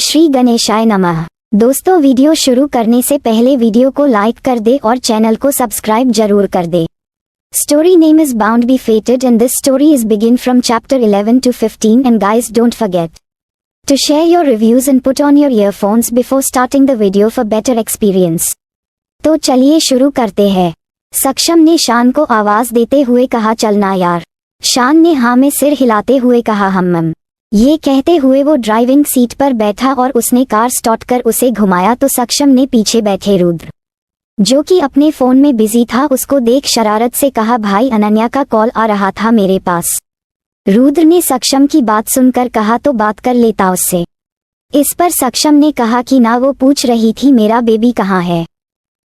श्री गणेशाय नमः। दोस्तों, वीडियो शुरू करने से पहले वीडियो को लाइक कर दे और चैनल को सब्सक्राइब जरूर कर दे। Story name is Bound Be Fated and this story is begin from chapter 11 to 15 and guys don't forget to share your reviews and put on your earphones before starting the video for better experience। तो चलिए शुरू करते हैं। सक्षम ने शान को आवाज देते हुए कहा, चलना यार। शान ने हाँ में सिर हिलाते हुए कहा, हम। ये कहते हुए वो ड्राइविंग सीट पर बैठा और उसने कार स्टार्ट कर उसे घुमाया तो सक्षम ने पीछे बैठे रुद्र, जो कि अपने फोन में बिजी था, उसको देख शरारत से कहा, भाई अनन्या का कॉल आ रहा था मेरे पास। रुद्र ने सक्षम की बात सुनकर कहा, तो बात कर लेता उससे। इस पर सक्षम ने कहा कि ना, वो पूछ रही थी मेरा बेबी कहाँ है।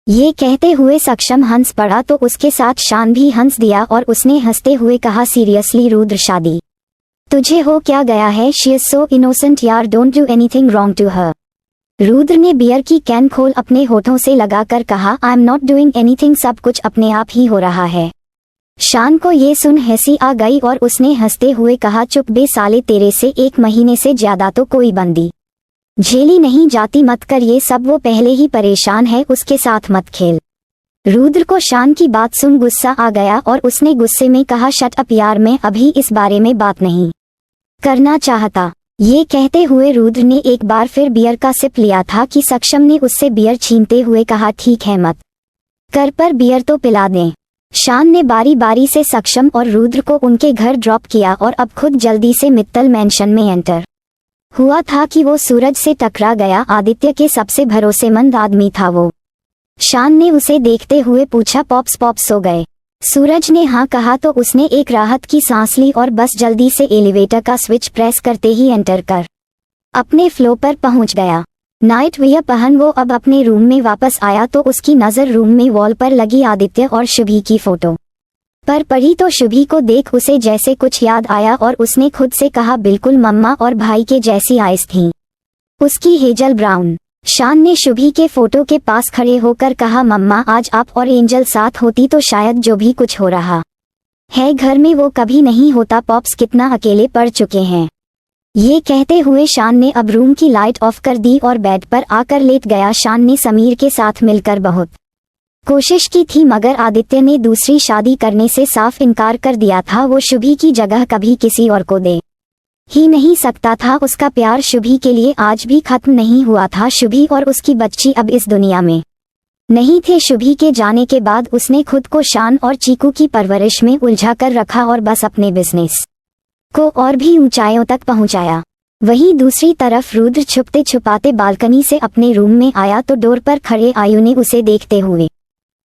ये कहते हुए सक्षम हंस पड़ा तो उसके साथ शान भी हंस दिया और उसने हंसते हुए कहा, सीरियसली रुद्र, शादी तुझे हो क्या गया है? शी इज सो इनोसेंट यार, don't do anything wrong to her. Rudra ने बियर की कैन खोल अपने होठों से लगाकर कहा, आई एम नॉट डूइंग एनीथिंग, सब कुछ अपने आप ही हो रहा है। शान को ये सुन हंसी आ गई और उसने हंसते हुए कहा, चुप बे साले, तेरे से 1 महीने से ज्यादा तो कोई बंदी झेली नहीं जाती, मत कर ये सब, वो पहले ही परेशान है, उसके साथ मत खेल। रुद्र को शान की बात सुन गुस्सा आ गया और उसने गुस्से में कहा, शट अप यार, मैं अभी इस बारे में बात नहीं करना चाहता। ये कहते हुए रुद्र ने एक बार फिर बियर का सिप लिया था कि सक्षम ने उससे बियर छीनते हुए कहा, ठीक है मत कर, पर बियर तो पिला दें। शान ने बारी बारी से सक्षम और रुद्र को उनके घर ड्रॉप किया और अब खुद जल्दी से मित्तल मैंशन में एंटर हुआ था कि वो सूरज से टकरा गया। आदित्य के सबसे भरोसेमंद आदमी था वो। शान ने उसे देखते हुए पूछा, पॉप्स सो गए? सूरज ने हाँ कहा तो उसने एक राहत की सांस ली और बस जल्दी से एलिवेटर का स्विच प्रेस करते ही एंटर कर अपने फ्लोर पर पहुंच गया। नाइट वियर पहन वो अब अपने रूम में वापस आया तो उसकी नजर रूम में वॉल पर लगी आदित्य और शुभी की फोटो पर पड़ी तो शुभी को देख उसे जैसे कुछ याद आया और उसने खुद से कहा, बिल्कुल मम्मा और भाई के जैसी आइस थीं उसकी, हेजल ब्राउन। शान ने शुभी के फोटो के पास खड़े होकर कहा, मम्मा आज आप और एंजल साथ होती तो शायद जो भी कुछ हो रहा है घर में वो कभी नहीं होता। पॉप्स कितना अकेले पड़ चुके हैं। ये कहते हुए शान ने अब रूम की लाइट ऑफ कर दी और बेड पर आकर लेट गया। शान ने समीर के साथ मिलकर बहुत कोशिश की थी मगर आदित्य ने दूसरी शादी करने से साफ इनकार कर दिया था। वो शुभी की जगह कभी किसी और को दे ही नहीं सकता था। उसका प्यार शुभी के लिए आज भी खत्म नहीं हुआ था। शुभी और उसकी बच्ची अब इस दुनिया में नहीं थे। शुभी के जाने के बाद उसने खुद को शान और चीकू की परवरिश में उलझा कर रखा और बस अपने बिजनेस को और भी ऊंचाइयों तक पहुंचाया। वहीं दूसरी तरफ रुद्र छुपते छुपाते बालकनी से अपने रूम में आया तो डोर पर खड़े आयु ने उसे देखते हुए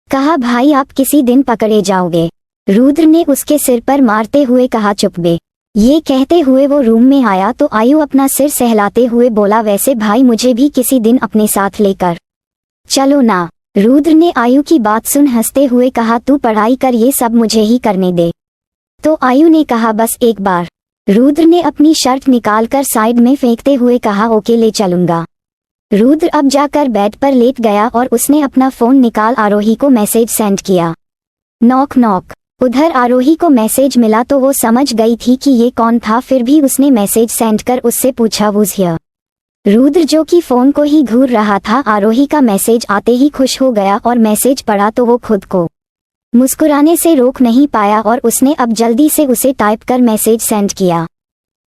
कहा, भाई आप किसी दिन पकड़े जाओगे। रुद्र ने उसके सिर पर मारते हुए कहा, चुप बे। ये कहते हुए वो रूम में आया तो आयु अपना सिर सहलाते हुए बोला, वैसे भाई मुझे भी किसी दिन अपने साथ लेकर चलो ना। रुद्र ने आयु की बात सुन हंसते हुए कहा, तू पढ़ाई कर, ये सब मुझे ही करने दे। तो आयु ने कहा, बस एक बार। रुद्र ने अपनी शर्ट निकालकर साइड में फेंकते हुए कहा, ओके ले चलूंगा। रुद्र अब जाकर बेड पर लेट गया और उसने अपना फोन निकाल आरोही को मैसेज सेंड किया। Knock knock. उधर आरोही को मैसेज मिला तो वो समझ गई थी कि ये कौन था, फिर भी उसने मैसेज सेंड कर उससे पूछा, वुज हियर। रुद्र जो कि फोन को ही घूर रहा था, आरोही का मैसेज आते ही खुश हो गया और मैसेज पढ़ा तो वो खुद को मुस्कुराने से रोक नहीं पाया और उसने अब जल्दी से उसे टाइप कर मैसेज सेंड किया,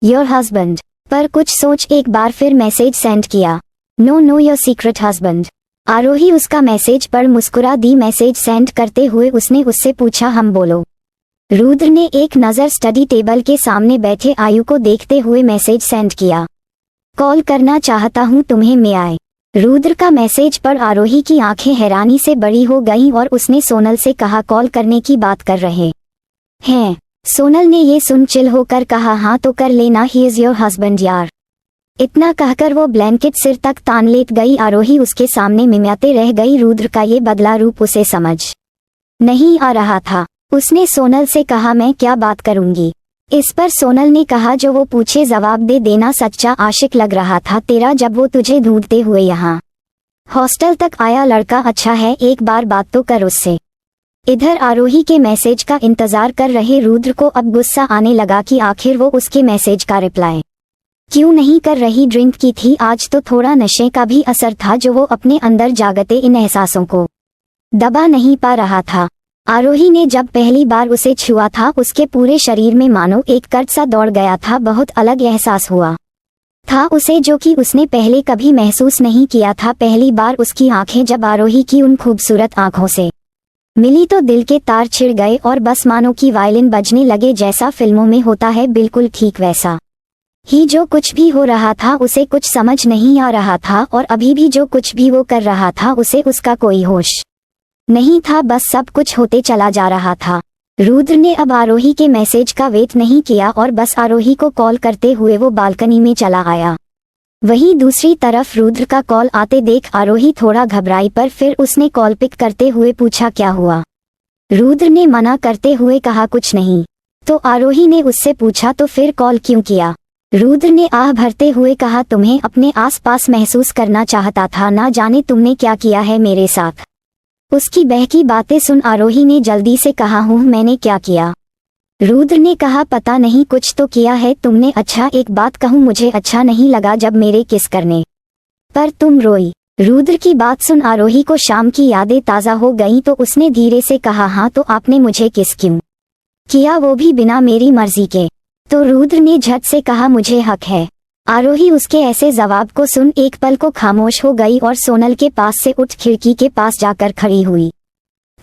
योर हस्बैंड। पर कुछ सोच एक बार फिर मैसेज सेंड किया, नो योर सीक्रेट हस्बैंड। आरोही उसका मैसेज पढ़ मुस्कुरा दी। मैसेज सेंड करते हुए उसने उससे पूछा, हम बोलो। रुद्र ने एक नज़र स्टडी टेबल के सामने बैठे आयु को देखते हुए मैसेज सेंड किया, कॉल करना चाहता हूँ तुम्हें, मैं आए। रुद्र का मैसेज पढ़ आरोही की आंखें हैरानी से बड़ी हो गईं और उसने सोनल से कहा, कॉल करने की बात कर रहे हैं? सोनल ने ये सुन चिल होकर कहा, हाँ तो कर लेना, ही इज योर हस्बैंड यार। इतना कहकर वो ब्लैंकेट सिर तक तान लेट गई। आरोही उसके सामने मिमियाते रह गई। रुद्र का ये बदला रूप उसे समझ नहीं आ रहा था। उसने सोनल से कहा, मैं क्या बात करूंगी? इस पर सोनल ने कहा, जो वो पूछे जवाब दे देना। सच्चा आशिक लग रहा था तेरा जब वो तुझे ढूंढते हुए यहाँ हॉस्टल तक आया। लड़का अच्छा है, एक बार बात तो कर उससे। इधर आरोही के मैसेज का इंतजार कर रहे रुद्र को अब गुस्सा आने लगा कि आखिर वो उसके मैसेज का रिप्लाई क्यों नहीं कर रही, ड्रिंक की थी आज तो थोड़ा नशे का भी असर था जो वो अपने अंदर जागते इन एहसासों को दबा नहीं पा रहा था। आरोही ने जब पहली बार उसे छुआ था उसके पूरे शरीर में मानो एक कर्ज सा दौड़ गया था। बहुत अलग एहसास हुआ था उसे जो कि उसने पहले कभी महसूस नहीं किया था। पहली बार उसकी आंखें जब आरोही की उन खूबसूरत आंखों से मिली तो दिल के तार छिड़ गए और बस मानो कि वायलिन बजने लगे, जैसा फिल्मों में होता है बिल्कुल ठीक वैसा ही जो कुछ भी हो रहा था उसे कुछ समझ नहीं आ रहा था और अभी भी जो कुछ भी वो कर रहा था उसे उसका कोई होश नहीं था। बस सब कुछ होते चला जा रहा था। रुद्र ने अब आरोही के मैसेज का वेट नहीं किया और बस आरोही को कॉल करते हुए वो बालकनी में चला आया। वहीं दूसरी तरफ रुद्र का कॉल आते देख आरोही थोड़ा घबराई, पर फिर उसने कॉल पिक करते हुए पूछा क्या हुआ। रुद्र ने मना करते हुए कहा कुछ नहीं। तो आरोही ने उससे पूछा तो फिर कॉल क्यों किया। रुद्र ने आह भरते हुए कहा तुम्हें अपने आसपास महसूस करना चाहता था, ना जाने तुमने क्या किया है मेरे साथ। उसकी बहकी बातें सुन आरोही ने जल्दी से कहा हूँ मैंने क्या किया। रुद्र ने कहा पता नहीं कुछ तो किया है तुमने। अच्छा एक बात कहूँ, मुझे अच्छा नहीं लगा जब मेरे किस करने पर तुम रोई। रुद्र की बात सुन आरोही को शाम की यादें ताज़ा हो गईं तो उसने धीरे से कहा हाँ तो आपने मुझे किस क्यों किया, वो भी बिना मेरी मर्जी के। तो रुद्र ने झट से कहा मुझे हक है। आरोही उसके ऐसे जवाब को सुन एक पल को खामोश हो गई और सोनल के पास से उठ खिड़की के पास जाकर खड़ी हुई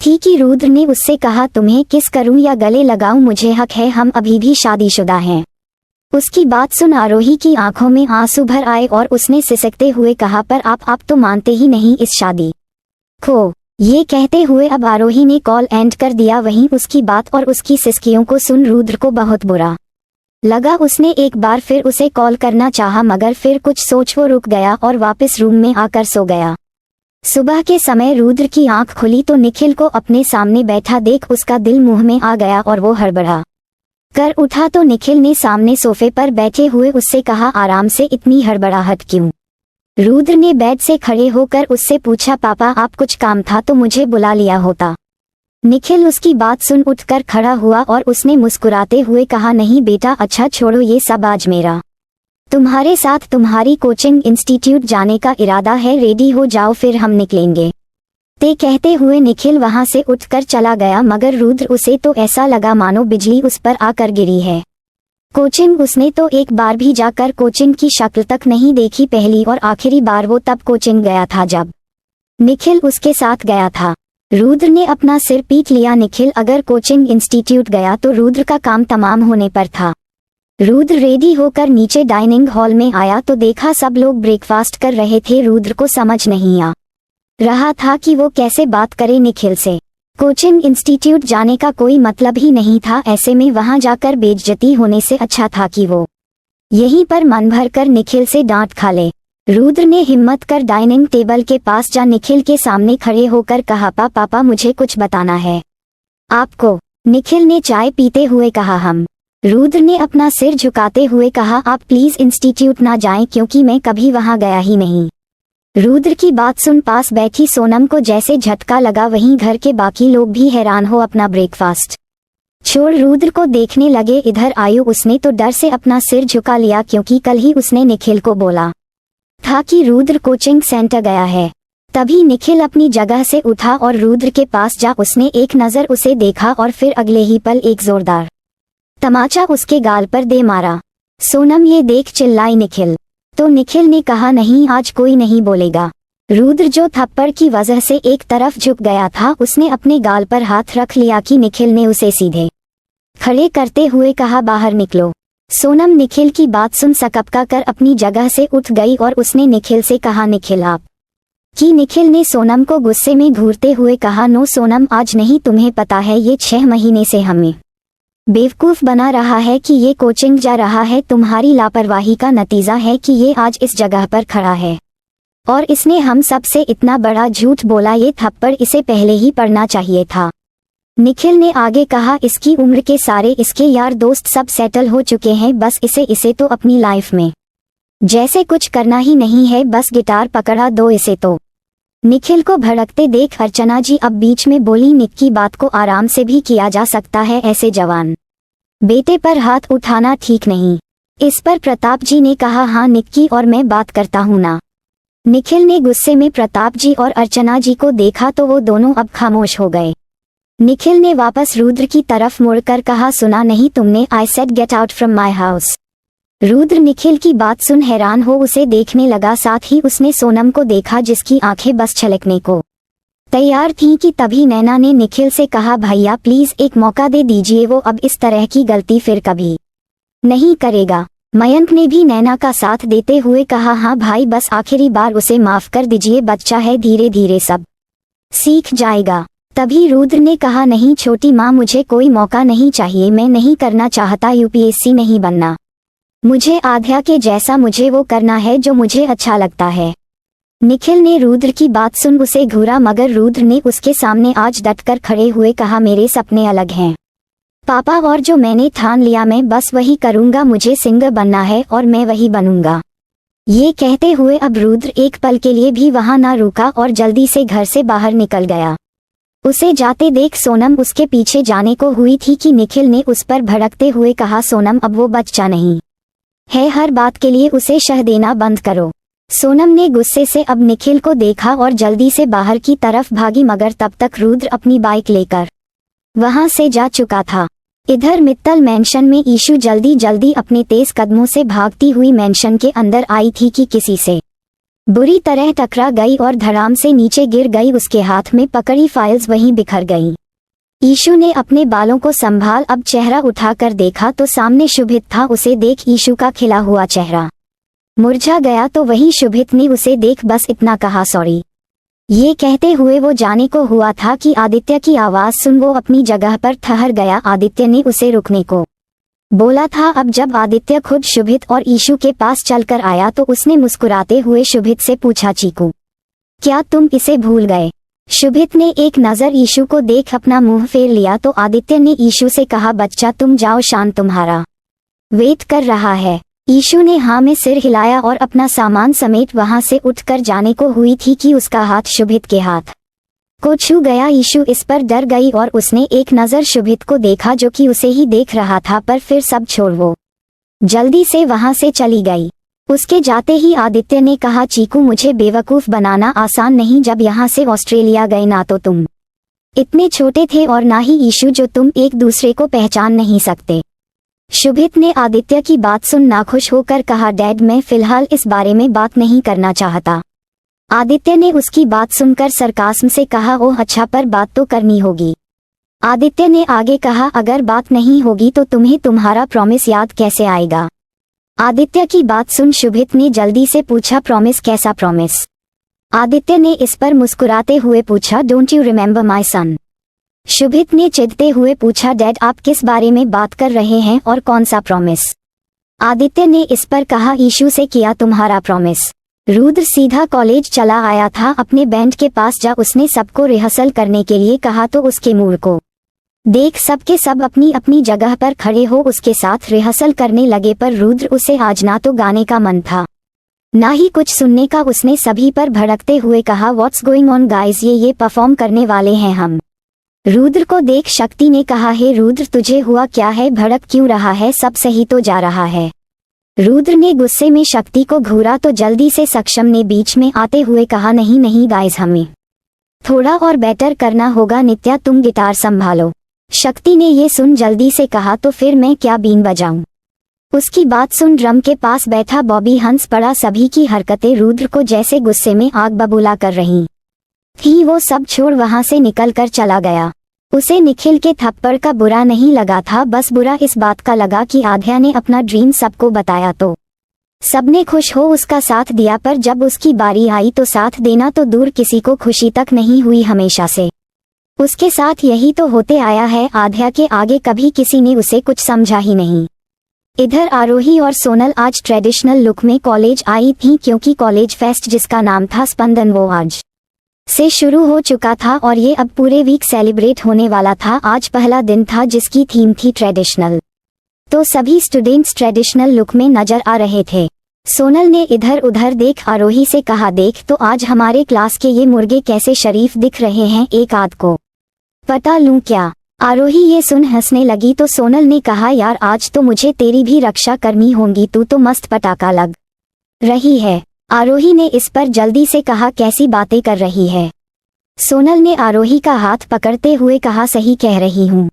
थी कि रुद्र ने उससे कहा तुम्हें किस करूं या गले लगाऊं, मुझे हक है, हम अभी भी शादीशुदा हैं। उसकी बात सुन आरोही की आंखों में आंसू भर आए और उसने सिसकते हुए कहा पर आप तो मानते ही नहीं इस शादी को। ये कहते हुए अब आरोही ने कॉल एंड कर दिया। वहीं उसकी बात और उसकी सिसकियों को सुन रुद्र को बहुत बुरा लगा। उसने एक बार फिर उसे कॉल करना चाहा मगर फिर कुछ सोच वो रुक गया और वापस रूम में आकर सो गया। सुबह के समय रुद्र की आंख खुली तो निखिल को अपने सामने बैठा देख उसका दिल मुंह में आ गया और वो हड़बड़ा कर उठा। तो निखिल ने सामने सोफे पर बैठे हुए उससे कहा आराम से, इतनी हड़बड़ाहट क्यों। रुद्र ने बेड से खड़े होकर उससे पूछा पापा आप कुछ काम था तो मुझे बुला लिया होता। निखिल उसकी बात सुन उठकर खड़ा हुआ और उसने मुस्कुराते हुए कहा नहीं बेटा, अच्छा छोड़ो ये सब, आज मेरा तुम्हारे साथ तुम्हारी कोचिंग इंस्टीट्यूट जाने का इरादा है, रेडी हो जाओ फिर हम निकलेंगे। ते कहते हुए निखिल वहां से उठकर चला गया मगर रुद्र उसे तो ऐसा लगा मानो बिजली उस पर आकर गिरी है। कोचिंग उसने तो एक बार भी जाकर कोचिंग की शक्ल तक नहीं देखी। पहली और आखिरी बार वो तब कोचिंग गया था जब निखिल उसके साथ गया था। रुद्र ने अपना सिर पीट लिया। निखिल अगर कोचिंग इंस्टीट्यूट गया तो रुद्र का काम तमाम होने पर था। रुद्र रेडी होकर नीचे डाइनिंग हॉल में आया तो देखा सब लोग ब्रेकफास्ट कर रहे थे। रुद्र को समझ नहीं आ रहा था कि वो कैसे बात करे निखिल से। कोचिंग इंस्टीट्यूट जाने का कोई मतलब ही नहीं था, ऐसे में वहां जाकर बेइज्जती होने से अच्छा था कि वो यहीं पर मन भर कर निखिल से डांट खा ले। रुद्र ने हिम्मत कर डाइनिंग टेबल के पास जा निखिल के सामने खड़े होकर कहा पापा मुझे कुछ बताना है आपको। निखिल ने चाय पीते हुए कहा हम। रुद्र ने अपना सिर झुकाते हुए कहा आप प्लीज इंस्टीट्यूट ना जाएं क्योंकि मैं कभी वहां गया ही नहीं। रुद्र की बात सुन पास बैठी सोनम को जैसे झटका लगा, वहीं घर के बाकी लोग भी हैरान हो अपना ब्रेकफास्ट छोड़ रुद्र को देखने लगे। इधर आयु उसने तो डर से अपना सिर झुका लिया क्योंकि कल ही उसने निखिल को बोला था कि रुद्र कोचिंग सेंटर गया है। तभी निखिल अपनी जगह से उठा और रुद्र के पास जा उसने एक नजर उसे देखा और फिर अगले ही पल एक जोरदार तमाचा उसके गाल पर दे मारा। सोनम ये देख चिल्लाई निखिल। तो निखिल ने कहा नहीं आज कोई नहीं बोलेगा। रुद्र जो थप्पड़ की वजह से एक तरफ झुक गया था उसने अपने गाल पर हाथ रख लिया कि निखिल ने उसे सीधे खड़े करते हुए कहा बाहर निकलो। सोनम निखिल की बात सुन सकपका कर अपनी जगह से उठ गई और उसने निखिल से कहा निखिल आप कि निखिल ने सोनम को गुस्से में घूरते हुए कहा नो सोनम आज नहीं, तुम्हें पता है ये 6 महीने से हमें बेवकूफ बना रहा है कि ये कोचिंग जा रहा है। तुम्हारी लापरवाही का नतीजा है कि ये आज इस जगह पर खड़ा है और इसने हम सब से इतना बड़ा झूठ बोला। ये थप्पड़ इसे पहले ही पड़ना चाहिए था। निखिल ने आगे कहा इसकी उम्र के सारे इसके यार दोस्त सब सेटल हो चुके हैं, बस इसे तो अपनी लाइफ में जैसे कुछ करना ही नहीं है, बस गिटार पकड़ा दो इसे तो। निखिल को भड़कते देख अर्चना जी अब बीच में बोली निक की बात को आराम से भी किया जा सकता है, ऐसे जवान बेटे पर हाथ उठाना ठीक नहीं। इस पर प्रताप जी ने कहा, हाँ निक्की, और मैं बात करता हूँ ना। निखिल ने गुस्से में प्रताप जी और अर्चना जी को देखा तो वो दोनों अब खामोश हो गए। निखिल ने वापस रुद्र की तरफ मुड़कर कहा, सुना नहीं तुमने? I said get out from my house. Rudra Nikhil की बात सुन हैरान हो उसे देखने लगा, साथ ही उसने सोनम को देखा जिसकी आंखें बस छलकने को तैयार थीं कि तभी नैना ने निखिल से कहा, भैया प्लीज एक मौका दे दीजिए, वो अब इस तरह की गलती फिर कभी नहीं करेगा। मयंक ने भी नैना का साथ देते हुए कहा, हाँ भाई बस आखिरी बार उसे माफ कर दीजिए, बच्चा है, धीरे धीरे सब सीख जाएगा। तभी रुद्र ने कहा, नहीं छोटी माँ, मुझे कोई मौका नहीं चाहिए, मैं नहीं करना चाहता यूपीएससी नहीं बनना, मुझे आध्या के जैसा मुझे वो करना है जो मुझे अच्छा लगता है। निखिल ने रुद्र की बात सुन उसे घूरा, मगर रुद्र ने उसके सामने आज डटकर खड़े हुए कहा, मेरे सपने अलग हैं पापा, और जो मैंने ठान लिया मैं बस वही करूँगा, मुझे सिंगर बनना है और मैं वही बनूंगा। ये कहते हुए अब रुद्र एक पल के लिए भी वहां ना रुका और जल्दी से घर से बाहर निकल गया। उसे जाते देख सोनम उसके पीछे जाने को हुई थी कि निखिल ने उस पर भड़कते हुए कहा, सोनम अब वो बच्चा नहीं है, हर बात के लिए उसे शह देना बंद करो। सोनम ने गुस्से से अब निखिल को देखा और जल्दी से बाहर की तरफ भागी, मगर तब तक रुद्र अपनी बाइक लेकर वहां से जा चुका था। इधर मित्तल मेंशन में ईशु जल्दी जल्दी अपने तेज कदमों से भागती हुई मेंशन के अंदर आई थी कि किसी से बुरी तरह टकरा गई और धड़ाम से नीचे गिर गई। उसके हाथ में पकड़ी फाइल्स वहीं बिखर गईं। ईशु ने अपने बालों को संभाल अब चेहरा उठाकर देखा तो सामने शुभित था। उसे देख ईशु का खिला हुआ चेहरा मुरझा गया तो वहीं शुभित ने उसे देख बस इतना कहा, सॉरी। ये कहते हुए वो जाने को हुआ था कि आदित्य की आवाज सुन वो अपनी जगह पर ठहर गया। आदित्य ने उसे रुकने को बोला था। अब जब आदित्य खुद शुभित और ईशु के पास चलकर आया तो उसने मुस्कुराते हुए शुभित से पूछा, चीकू क्या तुम इसे भूल गए? शुभित ने एक नजर ईशु को देख अपना मुंह फेर लिया तो आदित्य ने ईशु से कहा, बच्चा तुम जाओ, शान तुम्हारा वेट कर रहा है। ईशु ने हाँ में सिर हिलाया और अपना सामान समेत वहां से उठकर जाने को हुई थी कि उसका हाथ शुभित के हाथ को छू गया। ईशु इस पर डर गई और उसने एक नजर शुभित को देखा जो कि उसे ही देख रहा था, पर फिर सब छोड़ वो जल्दी से वहां से चली गई। उसके जाते ही आदित्य ने कहा, चीकू मुझे बेवकूफ बनाना आसान नहीं, जब यहाँ से ऑस्ट्रेलिया गए ना तो तुम इतने छोटे थे और ना ही ईशु जो तुम एक दूसरे को पहचान नहीं सकते। शुभित ने आदित्य की बात सुन नाखुश होकर कहा, डैड मैं फिलहाल इस बारे में बात नहीं करना चाहता। आदित्य ने उसकी बात सुनकर सरकास्म से कहा, ओह अच्छा, पर बात तो करनी होगी। आदित्य ने आगे कहा, अगर बात नहीं होगी तो तुम्हें तुम्हारा प्रॉमिस याद कैसे आएगा? आदित्य की बात सुन शुभित ने जल्दी से पूछा, प्रॉमिस? कैसा प्रॉमिस? आदित्य ने इस पर मुस्कुराते हुए पूछा, डोंट यू रिमेंबर माई सन? शुभित ने चिढ़ते हुए पूछा, डैड आप किस बारे में बात कर रहे हैं और कौन सा प्रॉमिस? आदित्य ने इस पर कहा, ईशु से किया तुम्हारा प्रॉमिस। रुद्र सीधा कॉलेज चला आया था, अपने बैंड के पास जा उसने सबको रिहर्सल करने के लिए कहा तो उसके मूड को देख सबके सब अपनी अपनी जगह पर खड़े हो उसके साथ रिहर्सल करने लगे, पर रुद्र उसे आज ना तो गाने का मन था ना ही कुछ सुनने का। उसने सभी पर भड़कते हुए कहा, व्हाट्स गोइंग ऑन गाइस, ये परफॉर्म करने वाले हैं हम। रुद्र को देख शक्ति ने कहा, हे रुद्र तुझे हुआ क्या है, भड़क क्यों रहा है, सब सही तो जा रहा है। रुद्र ने गुस्से में शक्ति को घूरा तो जल्दी से सक्षम ने बीच में आते हुए कहा, नहीं नहीं गाइस, हमें थोड़ा और बेटर करना होगा, नित्या तुम गिटार संभालो। शक्ति ने ये सुन जल्दी से कहा, तो फिर मैं क्या बीन बजाऊं? उसकी बात सुन ड्रम के पास बैठा बॉबी हंस पड़ा। सभी की हरकतें रुद्र को जैसे गुस्से में आग बबूला कर रही थी। वो सब छोड़ वहां से निकल कर चला गया। उसे निखिल के थप्पड़ का बुरा नहीं लगा था, बस बुरा इस बात का लगा कि आध्या ने अपना ड्रीम सबको बताया तो सबने खुश हो उसका साथ दिया, पर जब उसकी बारी आई तो साथ देना तो दूर किसी को खुशी तक नहीं हुई। हमेशा से उसके साथ यही तो होते आया है, आध्या के आगे कभी किसी ने उसे कुछ समझा ही नहीं। इधर आरोही और सोनल आज ट्रेडिशनल लुक में कॉलेज आई थी, क्योंकि कॉलेज फेस्ट जिसका नाम था स्पंदन वो आज से शुरू हो चुका था और ये अब पूरे वीक सेलिब्रेट होने वाला था। आज पहला दिन था जिसकी थीम थी ट्रेडिशनल, तो सभी स्टूडेंट्स ट्रेडिशनल लुक में नजर आ रहे थे। सोनल ने इधर उधर देख आरोही से कहा, देख तो आज हमारे क्लास के ये मुर्गे कैसे शरीफ दिख रहे हैं, एक आध को पता लूं क्या? आरोही ये सुन हंसने लगी तो सोनल ने कहा, यार आज तो मुझे तेरी भी रक्षा करनी होगी, तू तो मस्त पटाखा लग रही है। आरोही ने इस पर जल्दी से कहा, कैसी बातें कर रही है। सोनल ने आरोही का हाथ पकड़ते हुए कहा, सही कह रही हूँ।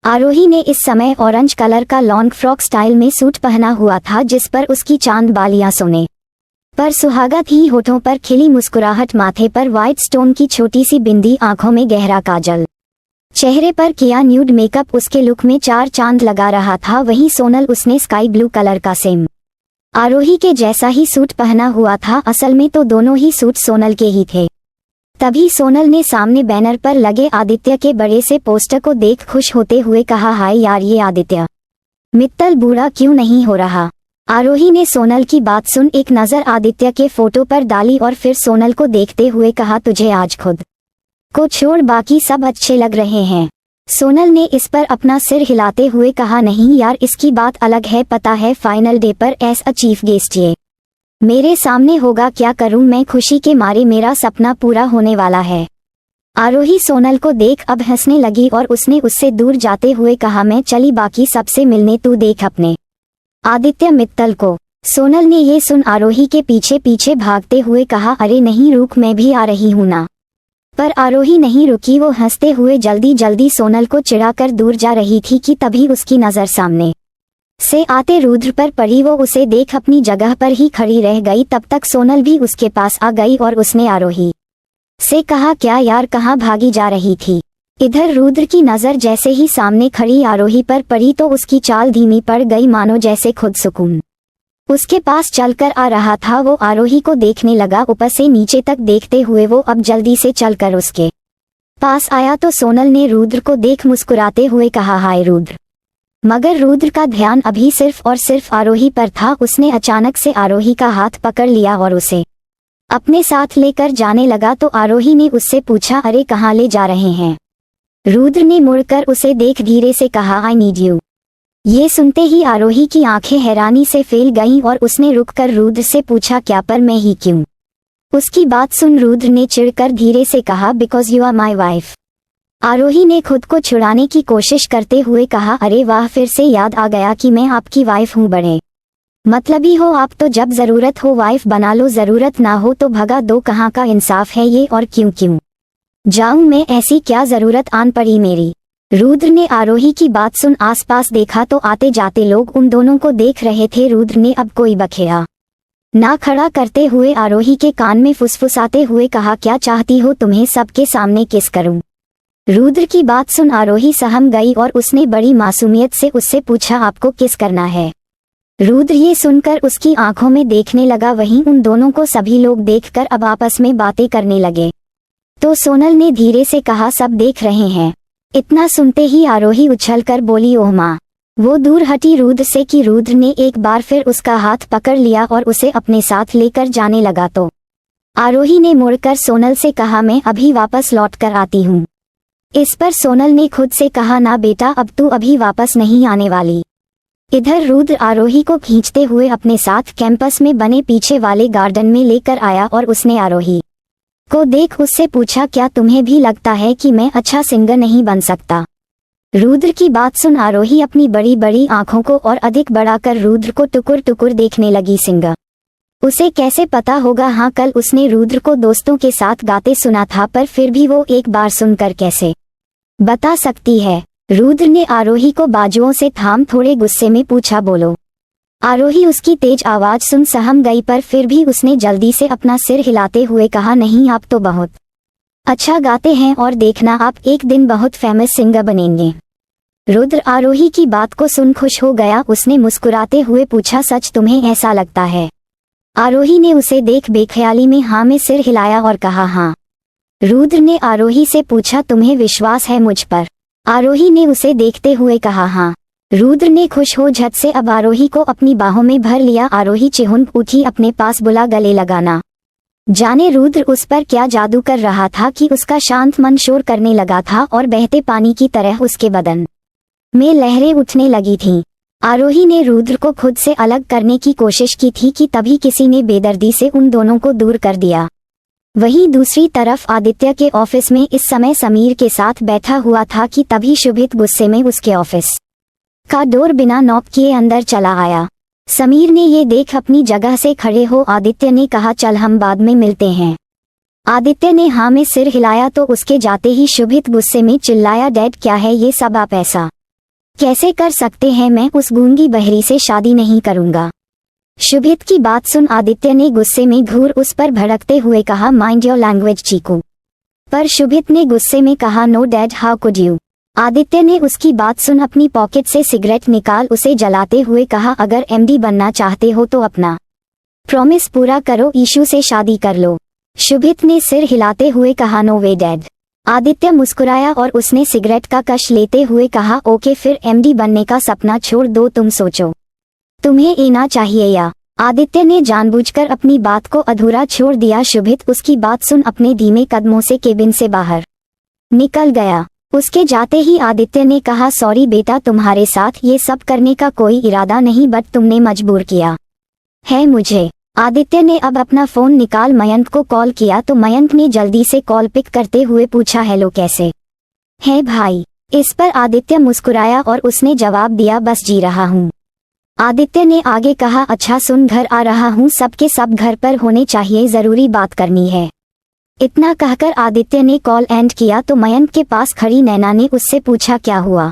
आरोही ने इस समय ऑरेंज कलर का लॉन्ग फ्रॉक स्टाइल में सूट पहना हुआ था, जिस पर उसकी चांद बालियां सोने पर सुहागा थी, होठों पर खिली मुस्कुराहट, माथे पर व्हाइट स्टोन की छोटी सी बिंदी, आंखों में गहरा काजल, चेहरे पर किया न्यूड मेकअप उसके लुक में चार चांद लगा रहा था। वहीं सोनल, उसने स्काई ब्लू कलर का सेम आरोही के जैसा ही सूट पहना हुआ था। असल में तो दोनों ही सूट सोनल के ही थे। तभी सोनल ने सामने बैनर पर लगे आदित्य के बड़े से पोस्टर को देख खुश होते हुए कहा, हाय यार, ये आदित्य मित्तल बूढ़ा क्यों नहीं हो रहा। आरोही ने सोनल की बात सुन एक नजर आदित्य के फोटो पर डाली और फिर सोनल को देखते हुए कहा, तुझे आज खुद को छोड़ बाकी सब अच्छे लग रहे हैं। सोनल ने इस पर अपना सिर हिलाते हुए कहा, नहीं यार, इसकी बात अलग है। पता है फाइनल डे पर एज अ चीफ गेस्ट ये मेरे सामने होगा, क्या करूं मैं खुशी के मारे, मेरा सपना पूरा होने वाला है। आरोही सोनल को देख अब हंसने लगी और उसने उससे दूर जाते हुए कहा, मैं चली बाकी सबसे मिलने, तू देख अपने आदित्य मित्तल को। सोनल ने ये सुन आरोही के पीछे पीछे भागते हुए कहा, अरे नहीं रुक, मैं भी आ रही हूं ना। पर आरोही नहीं रुकी, वो हंसते हुए जल्दी जल्दी सोनल को चिढ़ाकर दूर जा रही थी कि तभी उसकी नजर सामने से आते रुद्र पर पड़ी। वो उसे देख अपनी जगह पर ही खड़ी रह गई। तब तक सोनल भी उसके पास आ गई और उसने आरोही से कहा, क्या यार, कहाँ भागी जा रही थी। इधर रुद्र की नजर जैसे ही सामने खड़ी आरोही पर पड़ी तो उसकी चाल धीमी पड़ गई, मानो जैसे खुद सुकून उसके पास चलकर आ रहा था। वो आरोही को देखने लगा, ऊपर से नीचे तक देखते हुए वो अब जल्दी से चलकर उसके पास आया तो सोनल ने रुद्र को देख मुस्कुराते हुए कहा, हाय रुद्र। मगर रुद्र का ध्यान अभी सिर्फ और सिर्फ आरोही पर था। उसने अचानक से आरोही का हाथ पकड़ लिया और उसे अपने साथ लेकर जाने लगा तो आरोही ने उससे पूछा, अरे कहाँ ले जा रहे हैं। रुद्र ने मुड़कर उसे देख धीरे से कहा, आई नीड यू। ये सुनते ही आरोही की आंखें हैरानी से फैल गईं और उसने रुककर रुद्र से पूछा, क्या पर मैं ही क्यों। उसकी बात सुन रुद्र ने चिढ़कर धीरे से कहा, because you are my wife. Aarohi ने खुद को छुड़ाने की कोशिश करते हुए कहा, अरे वाह, फिर से याद आ गया कि मैं आपकी वाइफ हूँ। बड़े मतलबी हो आप तो, जब जरूरत हो वाइफ बना लो, जरूरत ना हो तो भगा दो। कहाँ का इंसाफ है ये, और क्यों क्यों जाऊं मैं, ऐसी क्या जरूरत आन पड़ी मेरी। रुद्र ने आरोही की बात सुन आसपास देखा तो आते जाते लोग उन दोनों को देख रहे थे। रुद्र ने अब कोई बखेड़ा ना खड़ा करते हुए आरोही के कान में फुसफुसाते हुए कहा, क्या चाहती हो, तुम्हें सबके सामने किस करूं। रुद्र की बात सुन आरोही सहम गई और उसने बड़ी मासूमियत से उससे पूछा, आपको किस करना है। रुद्र ये सुनकर उसकी आंखों में देखने लगा। वहीं उन दोनों को सभी लोग देखकर अब आपस में बातें करने लगे तो सोनल ने धीरे से कहा, सब देख रहे हैं। इतना सुनते ही आरोही उछलकर बोली, ओह माँ। वो दूर हटी रुद्र से कि रुद्र ने एक बार फिर उसका हाथ पकड़ लिया और उसे अपने साथ लेकर जाने लगा तो आरोही ने मुड़कर सोनल से कहा, मैं अभी वापस लौट कर आती हूँ। इस पर सोनल ने खुद से कहा, ना बेटा, अब तू अभी वापस नहीं आने वाली। इधर रुद्र आरोही को खींचते हुए अपने साथ कैंपस में बने पीछे वाले गार्डन में लेकर आया और उसने आरोही को देख उससे पूछा, क्या तुम्हें भी लगता है कि मैं अच्छा सिंगर नहीं बन सकता। रुद्र की बात सुन आरोही अपनी बड़ी बड़ी आंखों को और अधिक बढ़ाकर रुद्र को टुकुर टुकुर देखने लगी। सिंगर उसे कैसे पता होगा। हाँ, कल उसने रुद्र को दोस्तों के साथ गाते सुना था, पर फिर भी वो एक बार सुनकर कैसे बता सकती है। रुद्र ने आरोही को बाजुओं से थाम थोड़े गुस्से में पूछा, बोलो। आरोही उसकी तेज आवाज सुन सहम गई, पर फिर भी उसने जल्दी से अपना सिर हिलाते हुए कहा, नहीं, आप तो बहुत अच्छा गाते हैं और देखना आप एक दिन बहुत फेमस सिंगर बनेंगे। रुद्र आरोही की बात को सुन खुश हो गया। उसने मुस्कुराते हुए पूछा, सच तुम्हें ऐसा लगता है। आरोही ने उसे देख बेख्याली में हाँ में सिर हिलाया और कहा, हाँ। रुद्र ने आरोही से पूछा, तुम्हें विश्वास है मुझ पर। आरोही ने उसे देखते हुए कहा, हाँ। रुद्र ने खुश हो झट से अब आरोही को अपनी बाहों में भर लिया। आरोही चिहुंक उठी, अपने पास बुला गले लगाना। जाने रुद्र उस पर क्या जादू कर रहा था कि उसका शांत मन शोर करने लगा था और बहते पानी की तरह उसके बदन में लहरें उठने लगी थीं। आरोही ने रुद्र को खुद से अलग करने की कोशिश की थी कि तभी किसी ने बेदर्दी से उन दोनों को दूर कर दिया। वहीं दूसरी तरफ आदित्य के ऑफिस में इस समय समीर के साथ बैठा हुआ था कि तभी शुभित गुस्से में उसके ऑफिस का डोर बिना नॉक किए अंदर चला आया। समीर ने ये देख अपनी जगह से खड़े हो आदित्य ने कहा चल हम बाद में मिलते हैं। आदित्य ने हाँ में सिर हिलाया तो उसके जाते ही शुभित गुस्से में चिल्लाया डैड क्या है ये सब, आप ऐसा कैसे कर सकते हैं, मैं उस गूंगी बहरी से शादी नहीं करूंगा। शुभित की बात सुन आदित्य ने गुस्से में घूर उस पर भड़कते हुए कहा माइंड योर लैंग्वेज चीकू। पर शुभित ने गुस्से में कहा no dad how could you. Aditya ने उसकी बात सुन अपनी पॉकेट से सिगरेट निकाल उसे जलाते हुए कहा अगर एमडी बनना चाहते हो तो अपना प्रॉमिस पूरा करो, ईशू से शादी कर लो। शुभित ने सिर हिलाते हुए कहा नो वे डैड। आदित्य मुस्कुराया और उसने सिगरेट का कश लेते हुए कहा ओके फिर एमडी बनने का सपना छोड़ दो, तुम सोचो तुम्हें एना चाहिए या। आदित्य ने जानबूझकर अपनी बात को अधूरा छोड़ दिया। शुभित उसकी बात सुन अपने धीमे कदमों से केबिन से बाहर निकल गया। उसके जाते ही आदित्य ने कहा सॉरी बेटा, तुम्हारे साथ ये सब करने का कोई इरादा नहीं बट तुमने मजबूर किया है मुझे। आदित्य ने अब अपना फोन निकाल मयंक को कॉल किया तो मयंक ने जल्दी से कॉल पिक करते हुए पूछा हेलो कैसे है भाई। इस पर आदित्य मुस्कुराया और उसने जवाब दिया बस जी रहा हूँ। आदित्य ने आगे कहा अच्छा सुन, घर आ रहा हूँ, सबके सब घर पर होने चाहिए, जरूरी बात करनी है। इतना कहकर आदित्य ने कॉल एंड किया तो मयंक के पास खड़ी नैना ने उससे पूछा क्या हुआ।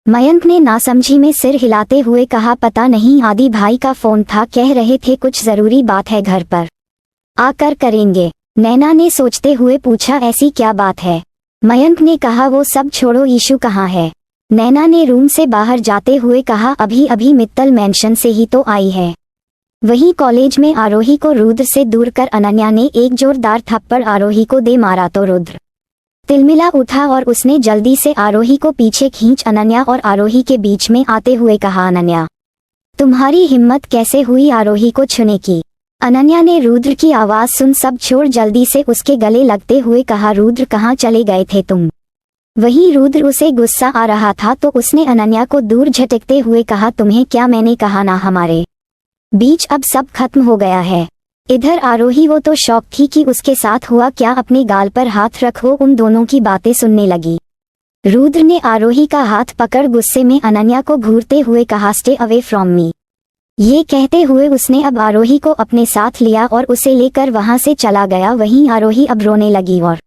मयंक ने नासमझी में सिर हिलाते हुए कहा पता नहीं, आदि भाई का फोन था, कह रहे थे कुछ जरूरी बात है, घर पर आकर करेंगे। नैना ने सोचते हुए पूछा ऐसी क्या बात है। मयंक ने कहा वो सब छोड़ो, ईशू कहाँ है। नैना ने रूम से बाहर जाते हुए कहा अभी अभी मित्तल मैंशन से ही तो आई है। वहीं कॉलेज में आरोही को रुद्र से दूर कर अनन्या ने एक जोरदार थप्पड़ आरोही को दे मारा तो रुद्र तिलमिला उठा और उसने जल्दी से आरोही को पीछे खींच अनन्या और आरोही के बीच में आते हुए कहा अनन्या तुम्हारी हिम्मत कैसे हुई आरोही को छूने की। अनन्या ने रुद्र की आवाज सुन सब छोड़ जल्दी से उसके गले लगते हुए कहा रुद्र कहाँ चले गए थे तुम। वहीं रुद्र उसे गुस्सा आ रहा था तो उसने अनन्या को दूर झटकते हुए कहा तुम्हें क्या मैंने कहा ना, हमारे बीच अब सब खत्म हो गया है। इधर आरोही वो तो शौक थी कि उसके साथ हुआ क्या, अपने गाल पर हाथ रखो उन दोनों की बातें सुनने लगी। रुद्र ने आरोही का हाथ पकड़ गुस्से में अनन्या को घूरते हुए कहा स्टे अवे फ्रॉम मी। ये कहते हुए उसने अब आरोही को अपने साथ लिया और उसे लेकर वहां से चला गया। वहीं आरोही अब रोने लगी और